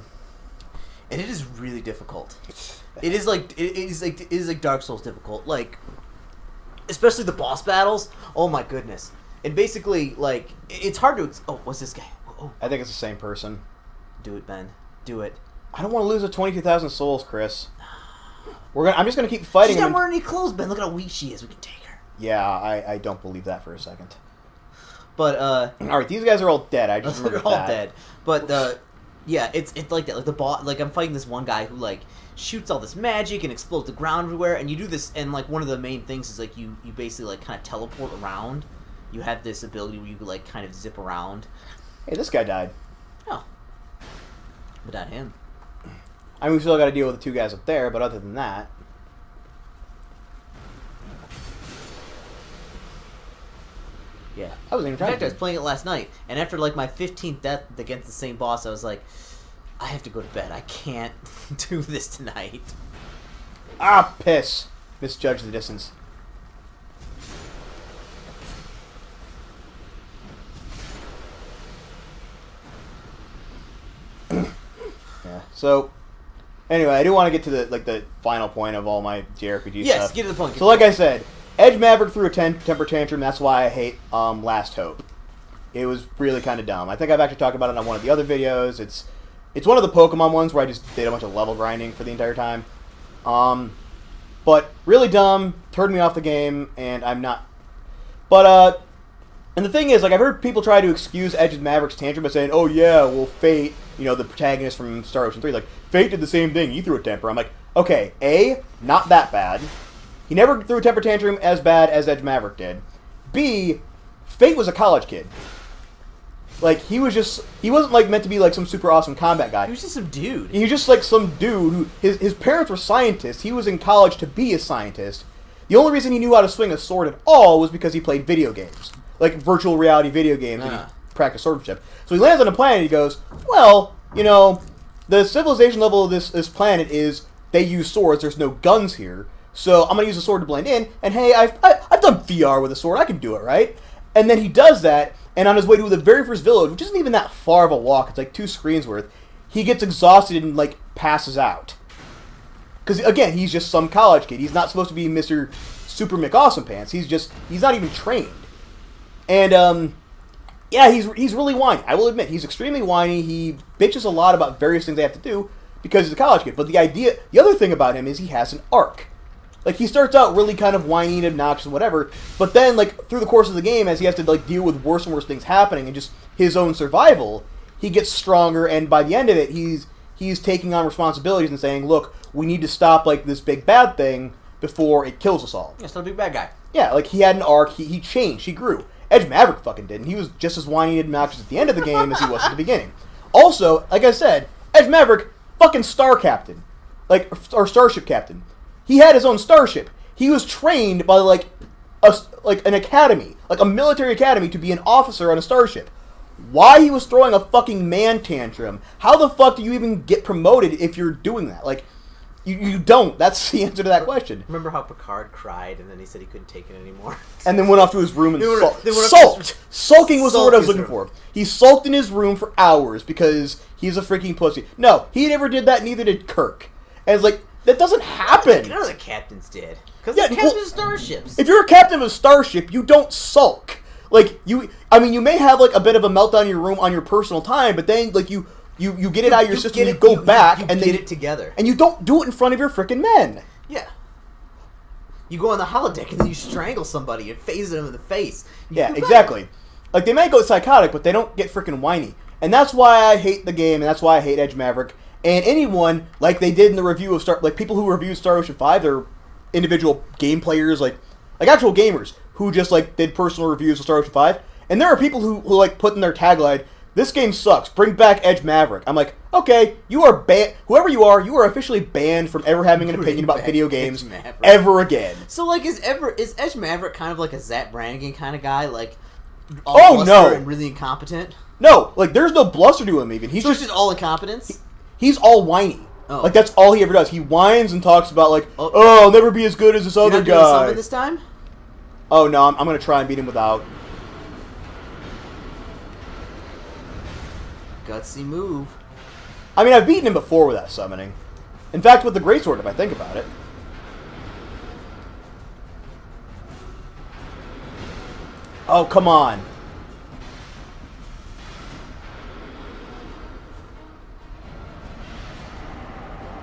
And it is really difficult. It is like Dark Souls difficult. Like, especially the boss battles. Oh my goodness! And basically, like, it's hard to. Oh, what's this guy? Oh. I think it's the same person. Do it, Ben. Do it. I don't want to lose the 22,000 souls, Cris. I'm just gonna keep fighting. She's not wearing any clothes, Ben. Look at how weak she is. We can take her. Yeah, I don't believe that for a second. But all right, these guys are all dead. I just remember they're all dead. But yeah, it's like that. Like the boss. Like I'm fighting this one guy who like shoots all this magic and explodes the ground everywhere. And you do this, and like one of the main things is like you basically like kind of teleport around. You have this ability where you like kind of zip around. Hey, this guy died. Oh, but not him. I mean, we still got to deal with the two guys up there, but other than that... Yeah. I wasn't even In trying fact, to... I was playing it last night, and after like my 15th death against the same boss, I was like, I have to go to bed. I can't do this tonight. Ah, piss. Misjudged the distance. So, anyway, I do want to get to the final point of all my JRPG Yes, stuff. get to the point. So, like I said, Edge Maverick threw a temper tantrum. That's why I hate Last Hope. It was really kind of dumb. I think I've actually talked about it on one of the other videos. It's one of the Pokemon ones where I just did a bunch of level grinding for the entire time. But really dumb, turned me off the game, and I'm not. But and the thing is, like, I've heard people try to excuse Edge Maverick's tantrum by saying, "Oh yeah, well Fate, the protagonist from Star Ocean 3, like Fate did the same thing. He threw a temper." I'm like, okay, A, not that bad. He never threw a temper tantrum as bad as Edge Maverick did. B, Fate was a college kid. Like, he wasn't, like, meant to be, like, some super awesome combat guy. He was just some dude. He was just, like, some dude who, his parents were scientists. He was in college to be a scientist. The only reason he knew how to swing a sword at all was because he played video games. Like, virtual reality video games, and he practiced swordsmanship. So he lands on a planet, and he goes, well, the civilization level of this planet is they use swords, there's no guns here, so I'm going to use a sword to blend in, and hey, I've done VR with a sword, I can do it, right? And then he does that, and on his way to the very first village, which isn't even that far of a walk, it's like 2 screens worth, he gets exhausted and, like, passes out. Because, again, he's just some college kid. He's not supposed to be Mr. Super McAwesomepants. He's not even trained. And, yeah, he's really whiny. I will admit, he's extremely whiny. He bitches a lot about various things they have to do because he's a college kid. But the other thing about him is he has an arc. Like, he starts out really kind of whiny and obnoxious and whatever, but then, like, through the course of the game, as he has to, like, deal with worse and worse things happening and just his own survival, he gets stronger, and by the end of it, he's taking on responsibilities and saying, look, we need to stop, like, this big bad thing before it kills us all. Yeah, still a big bad guy. Yeah, like, he had an arc, he changed, he grew. Edge Maverick fucking didn't. He was just as whiny and obnoxious at the end of the game as he was at the beginning. Also, like I said, Edge Maverick, fucking star captain. Like, or starship captain. He had his own starship. He was trained by, like an academy, like a military academy, to be an officer on a starship. Why he was throwing a fucking man tantrum? How the fuck do you even get promoted if you're doing that? Like, you don't. That's the answer to that question. Remember how Picard cried and then he said he couldn't take it anymore? And then went off to his room and sulked. Sulking was the word I was looking for. He sulked in his room for hours because he's a freaking pussy. No, he never did that, neither did Kirk. And it's like, that doesn't happen. None of the captains did. Because they're captains of starships. If you're a captain of a starship, you don't sulk. Like, you may have, like, a bit of a meltdown in your room on your personal time, but then, like, you get it out of your system, you go back, and then get it together. And you don't do it in front of your frickin' men. Yeah. You go on the holodeck, and then you strangle somebody and phase them in the face. Yeah, exactly. Like, they might go psychotic, but they don't get frickin' whiny. And that's why I hate the game, and that's why I hate Edge Maverick. And anyone, like they did in the review of people who reviewed Star Ocean 5, they're individual game players, like actual gamers, who just, like, did personal reviews of Star Ocean 5. And there are people who like, put in their tagline, "This game sucks, bring back Edge Maverick." I'm like, okay, you are banned. Whoever you are officially banned from ever having an opinion about video games ever again. So, like, is Edge Maverick kind of like a Zach Brannigan kind of guy? Like, all no. And really incompetent? No, like, there's no bluster to him, even. He's just all incompetence? He's all whiny. Oh. Like, that's all he ever does. He whines and talks about, like, I'll never be as good as this other guy. You're not doing summon this time? Oh, no, I'm going to try and beat him without. Gutsy move. I mean, I've beaten him before without summoning. In fact, with the Greatsword, if I think about it. Oh, come on.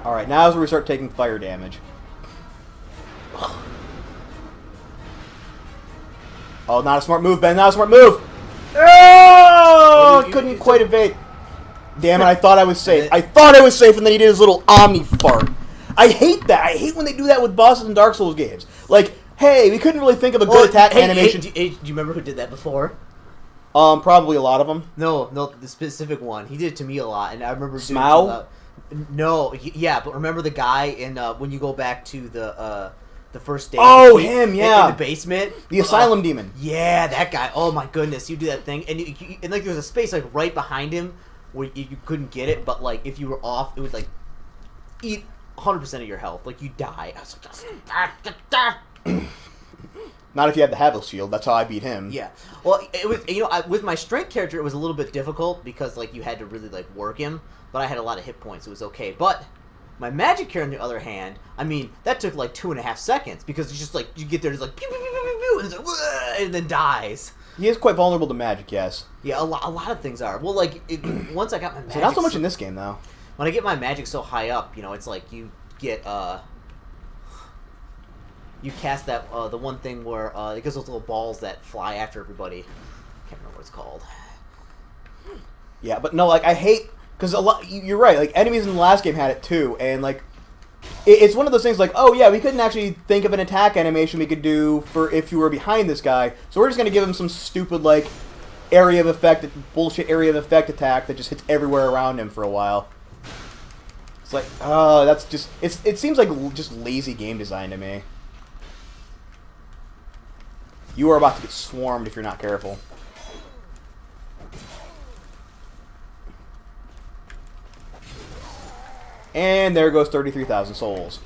Alright, now is where we start taking fire damage. Oh, not a smart move, Ben. Not a smart move. Oh! Couldn't quite evade. Damn it, I thought I was safe. I thought I was safe, and then he did his little Omni fart. I hate that. I hate when they do that with bosses in Dark Souls games. Like, hey, we couldn't really think of a good attack animation. Do you remember who did that before? Probably a lot of them. No, the specific one. He did it to me a lot, and I remember Smough? No, yeah, but remember the guy in when you go back to the first day? Oh, him, yeah, in the basement, the asylum demon. Yeah, that guy. Oh my goodness, you do that thing, and like there was a space like right behind him where you couldn't get it, but like if you were off, it would like eat 100% of your health, like you die. I was like, Not if you had the Havel shield. That's how I beat him. Yeah. Well, it was with my strength character, it was a little bit difficult because like you had to really like work him. But I had a lot of hit points. It was okay. But my magic character, on the other hand, I mean, that took like 2.5 seconds because it's just like you get there, it's like pew pew pew pew pew, and, it's like, and then dies. He is quite vulnerable to magic. Yes. Yeah, a lot of things are. Well, like once I got my magic, So not so much in this game though. When I get my magic so high up, it's like you get you cast that the one thing where it gives those little balls that fly after everybody. I can't remember what it's called. Yeah, but no, like I hate because a lot. You're right. Like enemies in the last game had it too, and like it's one of those things. Like, oh yeah, we couldn't actually think of an attack animation we could do for if you were behind this guy, so we're just gonna give him some stupid like area of effect attack that just hits everywhere around him for a while. It's like, oh, that's just it seems like just lazy game design to me. You are about to get swarmed if you're not careful. And there goes 33,000 souls.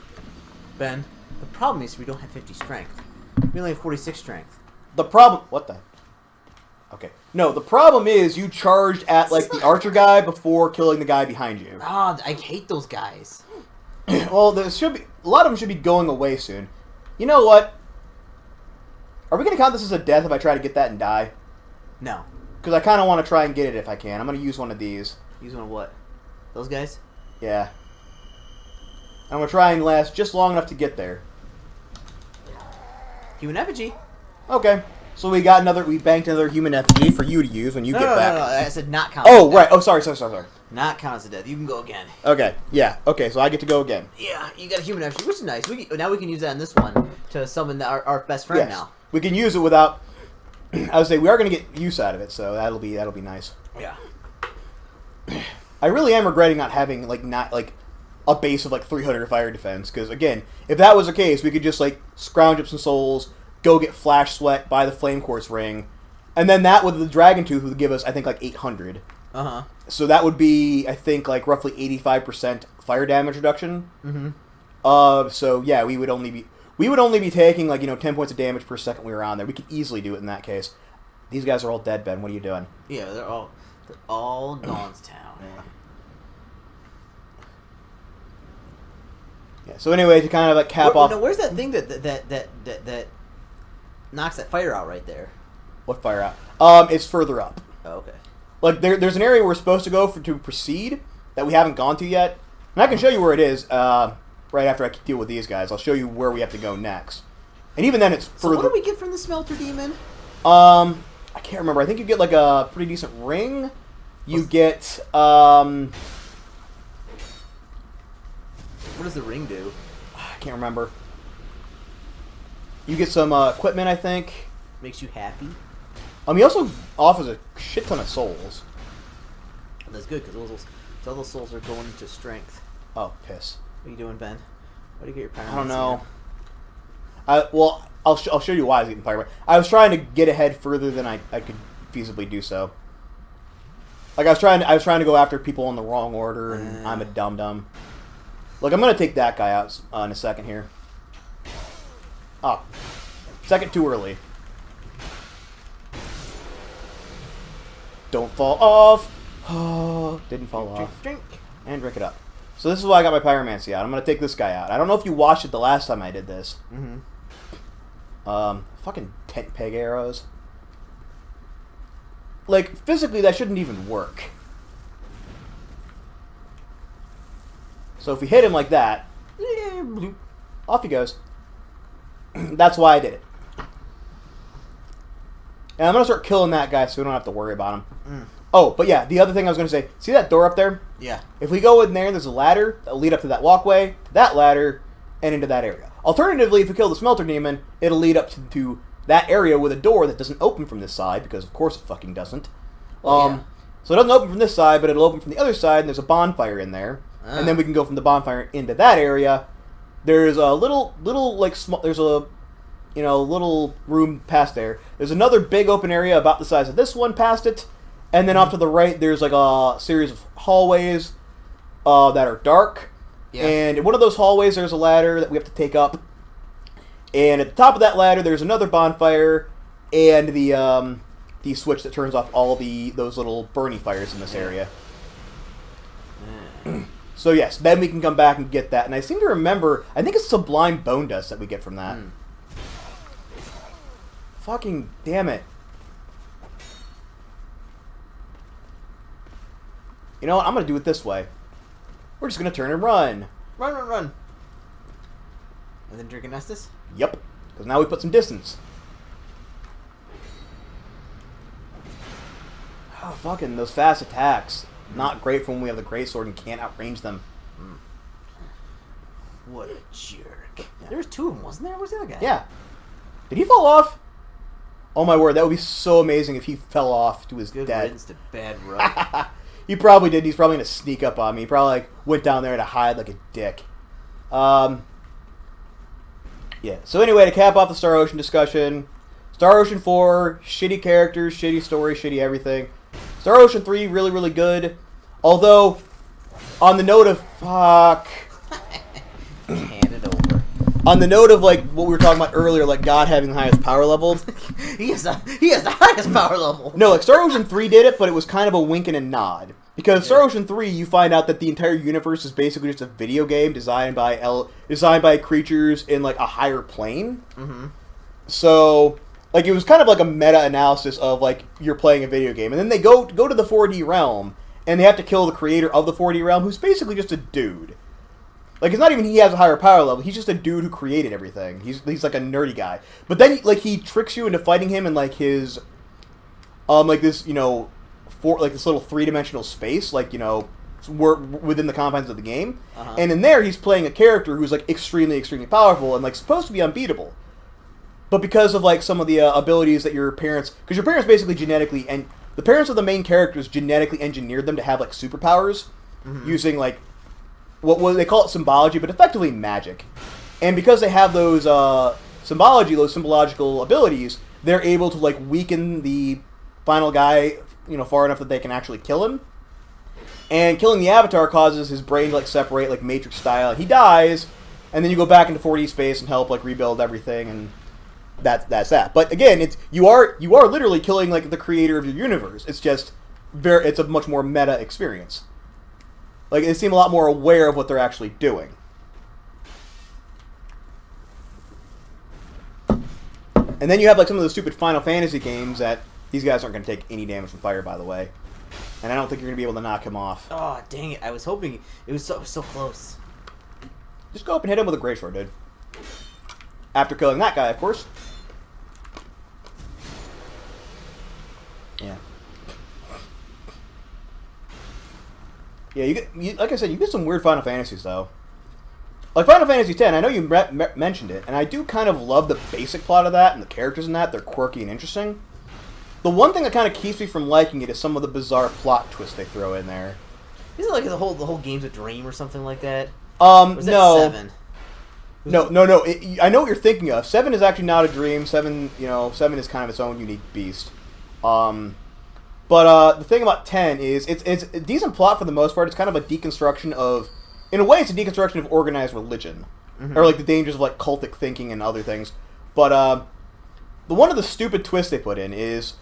Ben, the problem is we don't have 50 strength. We only have 46 strength. The problem... What the... Okay. No, the problem is you charged at, like, the archer guy before killing the guy behind you. Ah, I hate those guys. Well, there should be... A lot of them should be going away soon. You know what? Are we going to count this as a death if I try to get that and die? No. Because I kind of want to try and get it if I can. I'm going to use one of these. Use one of what? Those guys? Yeah. I'm going to try and last just long enough to get there. Human effigy. Okay. So we banked another human effigy for you to use when you get back. No, I said not count. Oh, right. Oh, sorry. Not count as a death. You can go again. Okay. Yeah. Okay, so I get to go again. Yeah, you got a human effigy, which is nice. Now we can use that in this one to summon our best friend now. We can use it without... I would say we are going to get use out of it, so that'll be nice. Yeah. I really am regretting not having a base of 300 fire defense, because again, if that was the case, we could just scrounge up some souls, go get flash sweat, buy the flame quartz ring, and then that with the dragon tooth would give us I think 800. So that would be I think roughly 85% fire damage reduction. So yeah, we would only be taking 10 points of damage per second we were on there. We could easily do it in that case. These guys are all dead, Ben. What are you doing? Yeah, they're all gone to town. Yeah. So anyway, to kind of cap off. No, where's that thing that knocks that fire out right there? What fire out? It's further up. Oh, okay. There's an area we're supposed to go to proceed that we haven't gone to yet, and I can show you where it is. Right after I deal with these guys, I'll show you where we have to go next. And even then, it's further. So what do we get from the Smelter Demon? I can't remember. I think you get a pretty decent ring. You get What does the ring do? I can't remember. You get some equipment, I think. Makes you happy. He also offers a shit ton of souls. That's good because all those souls are going into strength. Oh, piss. What are you doing, Ben? Why do you get your pyromancy? I don't know. Well, I'll show you why I was getting pyromancy. I was trying to get ahead further than I could feasibly do so. I was trying to go after people in the wrong order, and I'm a dum-dum. Look, I'm gonna take that guy out in a second here. Oh, second too early. Don't fall off. Oh, didn't fall off. Drink. And drink it up. So this is why I got my pyromancy out. I'm going to take this guy out. I don't know if you watched it the last time I did this. Fucking tent peg arrows. Physically, that shouldn't even work. So if we hit him like that, off he goes. That's why I did it. And I'm going to start killing that guy so we don't have to worry about him. Oh, but yeah, the other thing I was going to say, see that door up there? Yeah. If we go in there, there's a ladder that'll lead up to that walkway, that ladder, and into that area. Alternatively, if we kill the Smelter Demon, it'll lead up to that area with a door that doesn't open from this side, because of course it fucking doesn't. So it doesn't open from this side, but it'll open from the other side, and there's a bonfire in there. And then we can go from the bonfire into that area. There's a little there's a little room past there. There's another big open area about the size of this one past it. And then off to the right, there's a series of hallways that are dark. Yeah. And in one of those hallways, there's a ladder that we have to take up. And at the top of that ladder, there's another bonfire, and the switch that turns off all those little burny fires in this area. So yes, then we can come back and get that. And I seem to remember, I think it's Sublime Bone Dust that we get from that. Fucking damn it. You know what? I'm going to do it this way. We're just going to turn and run. Run. And then drink an Estus? Yep. Because now we put some distance. Oh, fucking those fast attacks. Not great for when we have the greatsword and can't outrange them. What a jerk. Yeah. There was 2 of them, wasn't there? Where's the other guy? Yeah. Did he fall off? Oh my word, that would be so amazing if he fell off to his Good death. riddance to bad luck. He probably did. He's probably going to sneak up on me. He probably went down there to hide like a dick. Yeah. So anyway, to cap off the Star Ocean discussion, Star Ocean 4, shitty characters, shitty story, shitty everything. Star Ocean 3, really, really good. Although, on the note of... Fuck. Hand it over. On the note of, what we were talking about earlier, God having the highest power level. He has the highest power level. No, Star Ocean 3 did it, but it was kind of a wink and a nod. Because Star Ocean 3, you find out that the entire universe is basically just a video game designed by creatures in, a higher plane. Mm-hmm. So... it was kind of like a meta-analysis of, you're playing a video game. And then they go to the 4D realm, and they have to kill the creator of the 4D realm, who's basically just a dude. It's not even he has a higher power level. He's just a dude who created everything. He's like a nerdy guy. But then, he tricks you into fighting him in, his... this, this little three-dimensional space, within the confines of the game. Uh-huh. And in there, he's playing a character who's, extremely, extremely powerful and, supposed to be unbeatable. But because of, some of the abilities that your parents... Because your parents basically genetically... And the parents of the main characters genetically engineered them to have, superpowers. Mm-hmm. Using, what they call it symbology, but effectively magic. And because they have those symbological abilities, they're able to, weaken the final guy, far enough that they can actually kill him. And killing the Avatar causes his brain to, separate, Matrix style. He dies, and then you go back into 4D space and help, rebuild everything, and... That's that. But again, you are literally killing the creator of your universe. It's just it's a much more meta experience. They seem a lot more aware of what they're actually doing. And then you have some of the stupid Final Fantasy games that these guys aren't going to take any damage from fire, by the way. And I don't think you're going to be able to knock him off. Oh, dang it. I was hoping it was so close. Just go up and hit him with a greatsword, dude. After killing that guy, of course. Yeah. Yeah, like I said, you get some weird Final Fantasies, though. Final Fantasy X, I know you mentioned it, and I do kind of love the basic plot of that, and the characters in that. They're quirky and interesting. The one thing that kind of keeps me from liking it is some of the bizarre plot twists they throw in there. Isn't it the whole game's a dream or something like that? Or was that no. 7? No. I know what you're thinking of. 7 is actually not a dream. 7 is kind of its own unique beast. But the thing about 10 is it's a decent plot for the most part. It's kind of a deconstruction of, in a way, it's a deconstruction of organized religion, or the dangers of cultic thinking and other things. But the one of the stupid twists they put in is,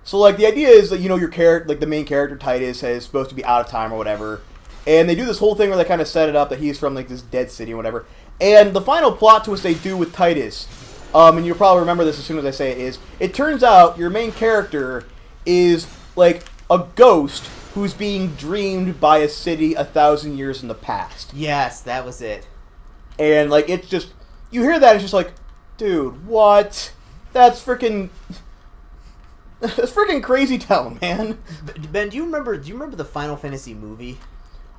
so the idea is that your character, the main character Titus, is supposed to be out of time or whatever, and they do this whole thing where they kind of set it up that he's from this dead city or whatever. And the final plot twist they do with Titus, and you'll probably remember this as soon as I say it, is it turns out your main character is a ghost who's being dreamed by a city 1,000 years in the past. Yes, that was it. And it's just, you hear that, it's just dude, what? That's freaking crazy town, man. Ben, do you remember the Final Fantasy movie?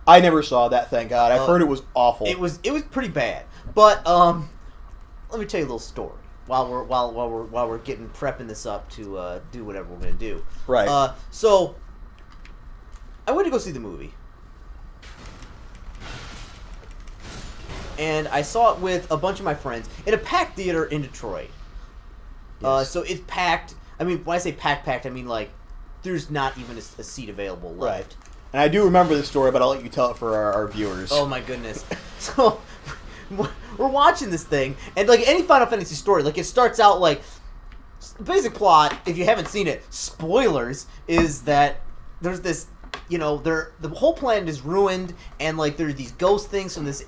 I never saw that, thank God. I've heard it was awful. It was pretty bad. But let me tell you a little story while we're getting prepping this up to do whatever we're gonna do. Right. So I went to go see the movie, and I saw it with a bunch of my friends in a packed theater in Detroit. Yes. So it's packed. I mean, when I say packed, I mean there's not even a seat available left. Right. And I do remember this story, but I'll let you tell it for our viewers. Oh my goodness. So we're watching this thing, and like any Final Fantasy story, like it starts out like basic plot. If you haven't seen it, spoilers is that there's this. You know, the whole planet is ruined, and like there are these ghost things from this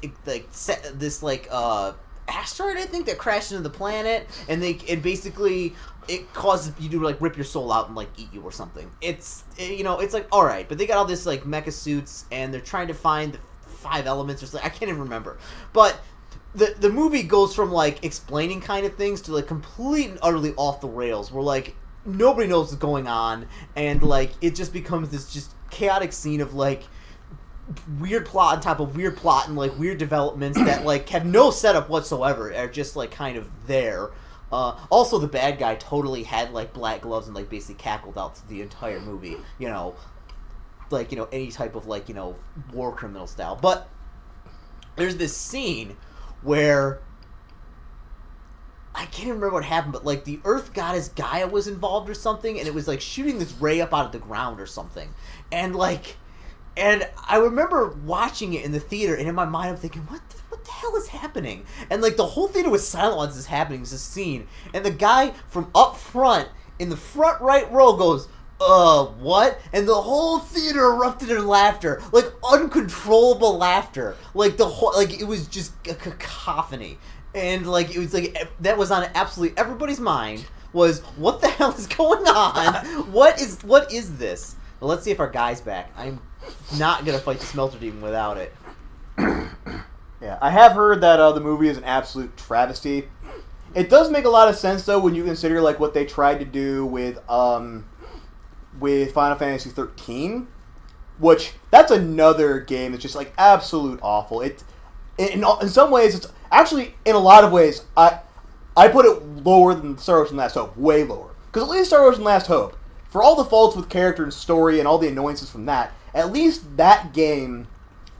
asteroid, I think, that crashed into the planet, and basically it causes you to like rip your soul out and like eat you or something. It's like all right, but they got all this like mecha suits, and they're trying to find the 5 elements or something. I can't even remember, but. The movie goes from like explaining kind of things to like complete and utterly off the rails, where like nobody knows what's going on, and like it just becomes this just chaotic scene of like weird plot on top of weird plot and like weird developments that like have no setup whatsoever, are just like kind of there. Also, the bad guy totally had like black gloves and like basically cackled out the entire movie. Any type of like war criminal style. But there's this scene where I can't even remember what happened, but like the Earth goddess Gaia was involved or something, and it was like shooting this ray up out of the ground or something, and I remember watching it in the theater, and in my mind I'm thinking, what the hell is happening? And like the whole theater was silent while this is happening. It's this scene, and the guy from up front in the front right row goes, what? And the whole theater erupted in laughter, like uncontrollable laughter, like it was just a cacophony, and like it was like that was on absolutely everybody's mind was what the hell is going on? What is this? Well, let's see if our guy's back. I'm not gonna fight the Smelter Demon without it. Yeah, I have heard that the movie is an absolute travesty. It does make a lot of sense though when you consider like what they tried to do with Final Fantasy 13, which that's another game that's just like absolute awful. In some ways, it's actually in a lot of ways I put it lower than Star Ocean Last Hope, way lower, because at least Star Ocean Last Hope, for all the faults with character and story and all the annoyances from that, at least that game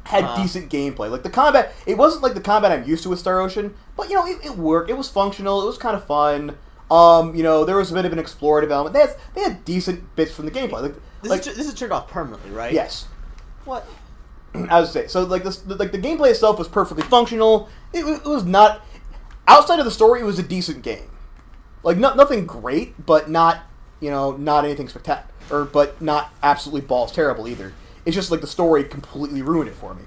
had decent gameplay. Like the combat, it wasn't like the combat I'm used to with Star Ocean, but it worked. It was functional. It was kind of fun. There was a bit of an explorative element. They had decent bits from the gameplay. This is turned off permanently, right? Yes. What? I would say so. Like this, like the gameplay itself was perfectly functional. It was not outside of the story. It was a decent game. Like nothing great, but not not anything spectacular, but not absolutely balls terrible either. It's just like the story completely ruined it for me.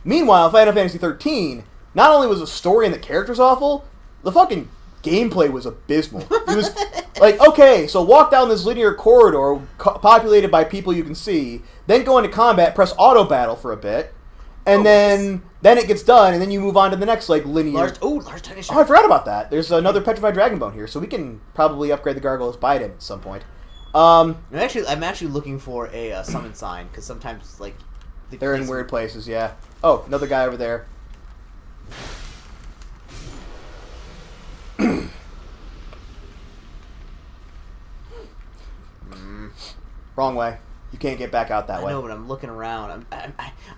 Meanwhile, Final Fantasy 13, not only was the story and the characters awful, the fucking gameplay was abysmal. It was like, okay, so walk down this linear corridor populated by people you can see, then go into combat, press auto battle for a bit, and then it gets done, and then you move on to the next like linear. Large tiny Oh, I forgot about that. There's another petrified dragon bone here, so we can probably upgrade the gargoyles by it at some point. I'm actually looking for a summon sign, because sometimes like they're in weird places. Yeah. Oh, another guy over there. Wrong way. You can't get back out that way. I know, but I'm looking around.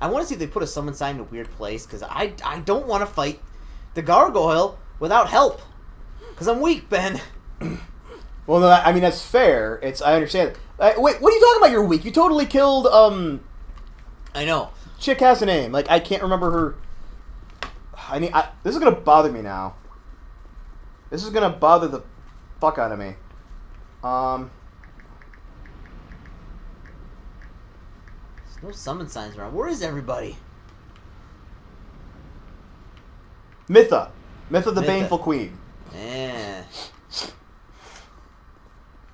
I want to see if they put a summon sign in a weird place, because I don't want to fight the gargoyle without help, because I'm weak, Ben. Well, no, I mean that's fair. I understand. Wait, what are you talking about? You're weak. You totally killed. I know. Chick has a name. Like I can't remember her. This is gonna bother me now. This is gonna bother the fuck out of me. There's no summon signs around. Where is everybody? Mytha the Baneful Queen. Yeah.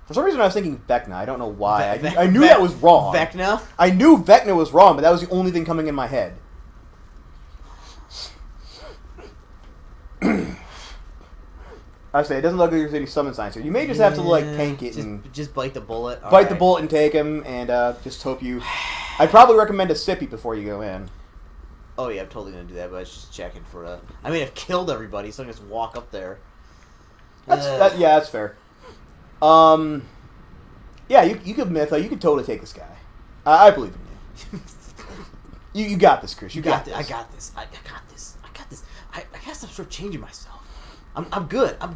For some reason, I was thinking Vecna. I don't know why. I knew that was wrong. Vecna? I knew Vecna was wrong, but that was the only thing coming in my head. I say it doesn't look like there's any summon signs here. You may just have to like tank it and just bite the bullet. Bite the bullet and take him, and just hope you. I'd probably recommend a sippy before you go in. Oh yeah, I'm totally gonna do that, but I was just checking for a. I mean, I've killed everybody, so I can just walk up there. That's fair. Yeah, you could Mytha. You could totally take this guy. I believe in you. You got this, Chris. You got this. I got this. I got this. I guess I'm sort of changing myself. I'm good. I'm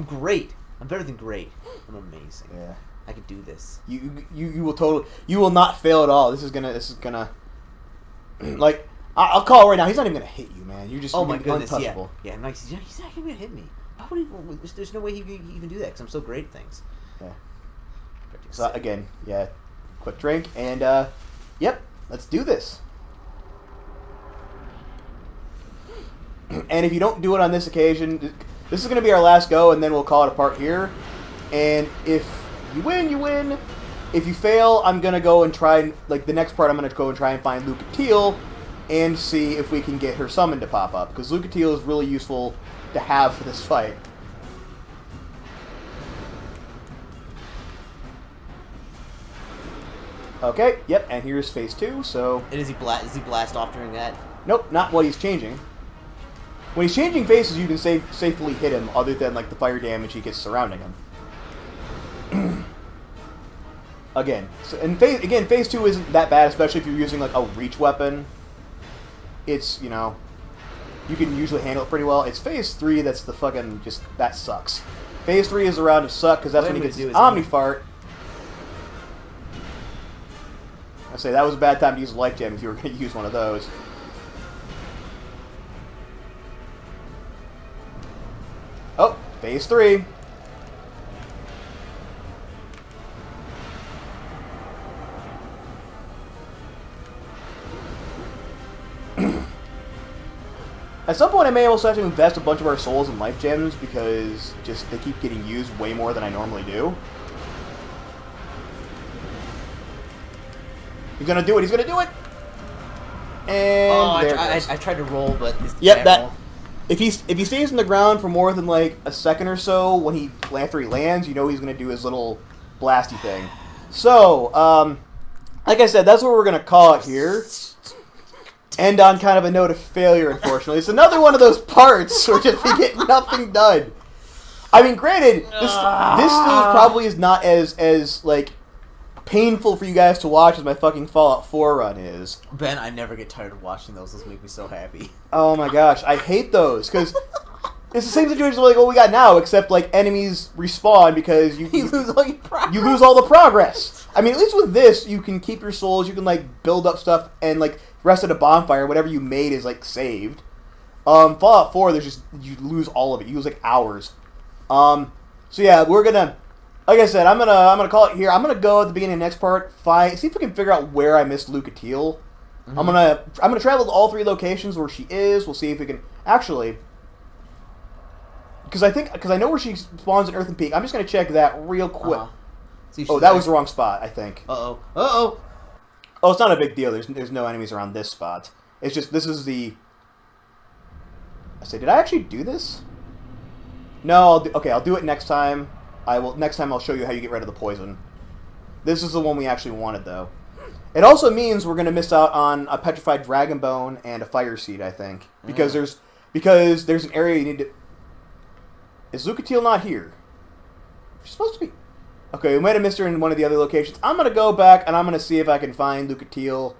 great. I'm better than great. I'm amazing. Yeah. I can do this. You will totally. You will not fail at all. This is gonna like I'll call it right now. He's not even gonna hit you, man. You're just Oh my goodness, untouchable. yeah. I'm like, he's not even gonna hit me. Why would he? There's no way he could even do that because I'm so great at things. Yeah. So again, yeah, quick drink and yep, let's do this. And if you don't do it on this occasion, this is gonna be our last go, and then we'll call it a part here. And if you win, you win. If you fail, I'm gonna go and try like the next part. I'm gonna go and try and find Lucatiel and see if we can get her summon to pop up, because Lucatiel is really useful to have for this fight. Okay, yep, and here's phase 2, so... And is he blast off during that? Nope, not what he's changing. When he's changing phases, you can safely hit him, other than like the fire damage he gets surrounding him. Again, phase 2 isn't that bad, especially if you're using like a reach weapon. It's, you know, you can usually handle it pretty well. It's phase 3 that's the fucking that sucks. Phase 3 is the round of suck, because that's when he gets his Omnifart. I say that was a bad time to use a life gem if you were going to use one of those. Oh, phase 3. At some point, I may also have to invest a bunch of our souls in life gems because they keep getting used way more than I normally do. He's gonna do it. He's gonna do it. And there it goes. I tried to roll, but yep, that. If he stays on the ground for more than like a second or so after he lands, you know he's gonna do his little blasty thing. So, like I said, that's what we're gonna call it here. End on kind of a note of failure, unfortunately. It's another one of those parts where just we get nothing done. I mean, granted, this still probably is not as like painful for you guys to watch as my fucking Fallout 4 run is. Ben, I never get tired of watching those. Those make me so happy. Oh my gosh, I hate those because it's the same situation like what we got now, except like enemies respawn because you lose all your progress. You lose all the progress. I mean, at least with this, you can keep your souls. You can like build up stuff and like rest at a bonfire. Whatever you made is like saved. Fallout 4, you lose all of it. You lose like hours. So yeah, we're gonna. Like I said, I'm gonna call it here. I'm gonna go at the beginning of the next part, see if we can figure out where I missed Lucatiel. Mm-hmm. I'm gonna travel to all 3 locations where she is. We'll see if we can actually, because I know where she spawns in Earthen Peak. I'm just gonna check that real quick. Oh, that was the wrong spot, I think. Uh oh. Oh, it's not a big deal. There's no enemies around this spot. It's just this is the. I say, did I actually do this? No. I'll do it next time. Next time I'll show you how you get rid of the poison. This is the one we actually wanted, though. It also means we're going to miss out on a petrified dragon bone and a fire seed, I think, because there's an area you need to. Is Lucatiel not here? She's supposed to be. Okay, we might have missed her in one of the other locations. I'm going to go back and I'm going to see if I can find Lucatiel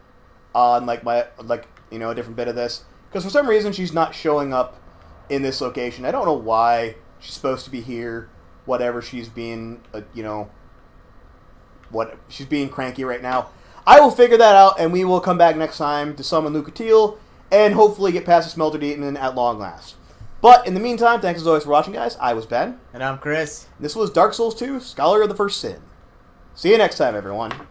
on a different bit of this, because for some reason she's not showing up in this location. I don't know why. She's supposed to be here. Whatever, she's being, she's being cranky right now. I will figure that out, and we will come back next time to summon Lucatiel, and hopefully get past the Smelter Demon at long last. But, in the meantime, thanks as always for watching, guys. I was Ben. And I'm Chris. This was Dark Souls 2, Scholar of the First Sin. See you next time, everyone.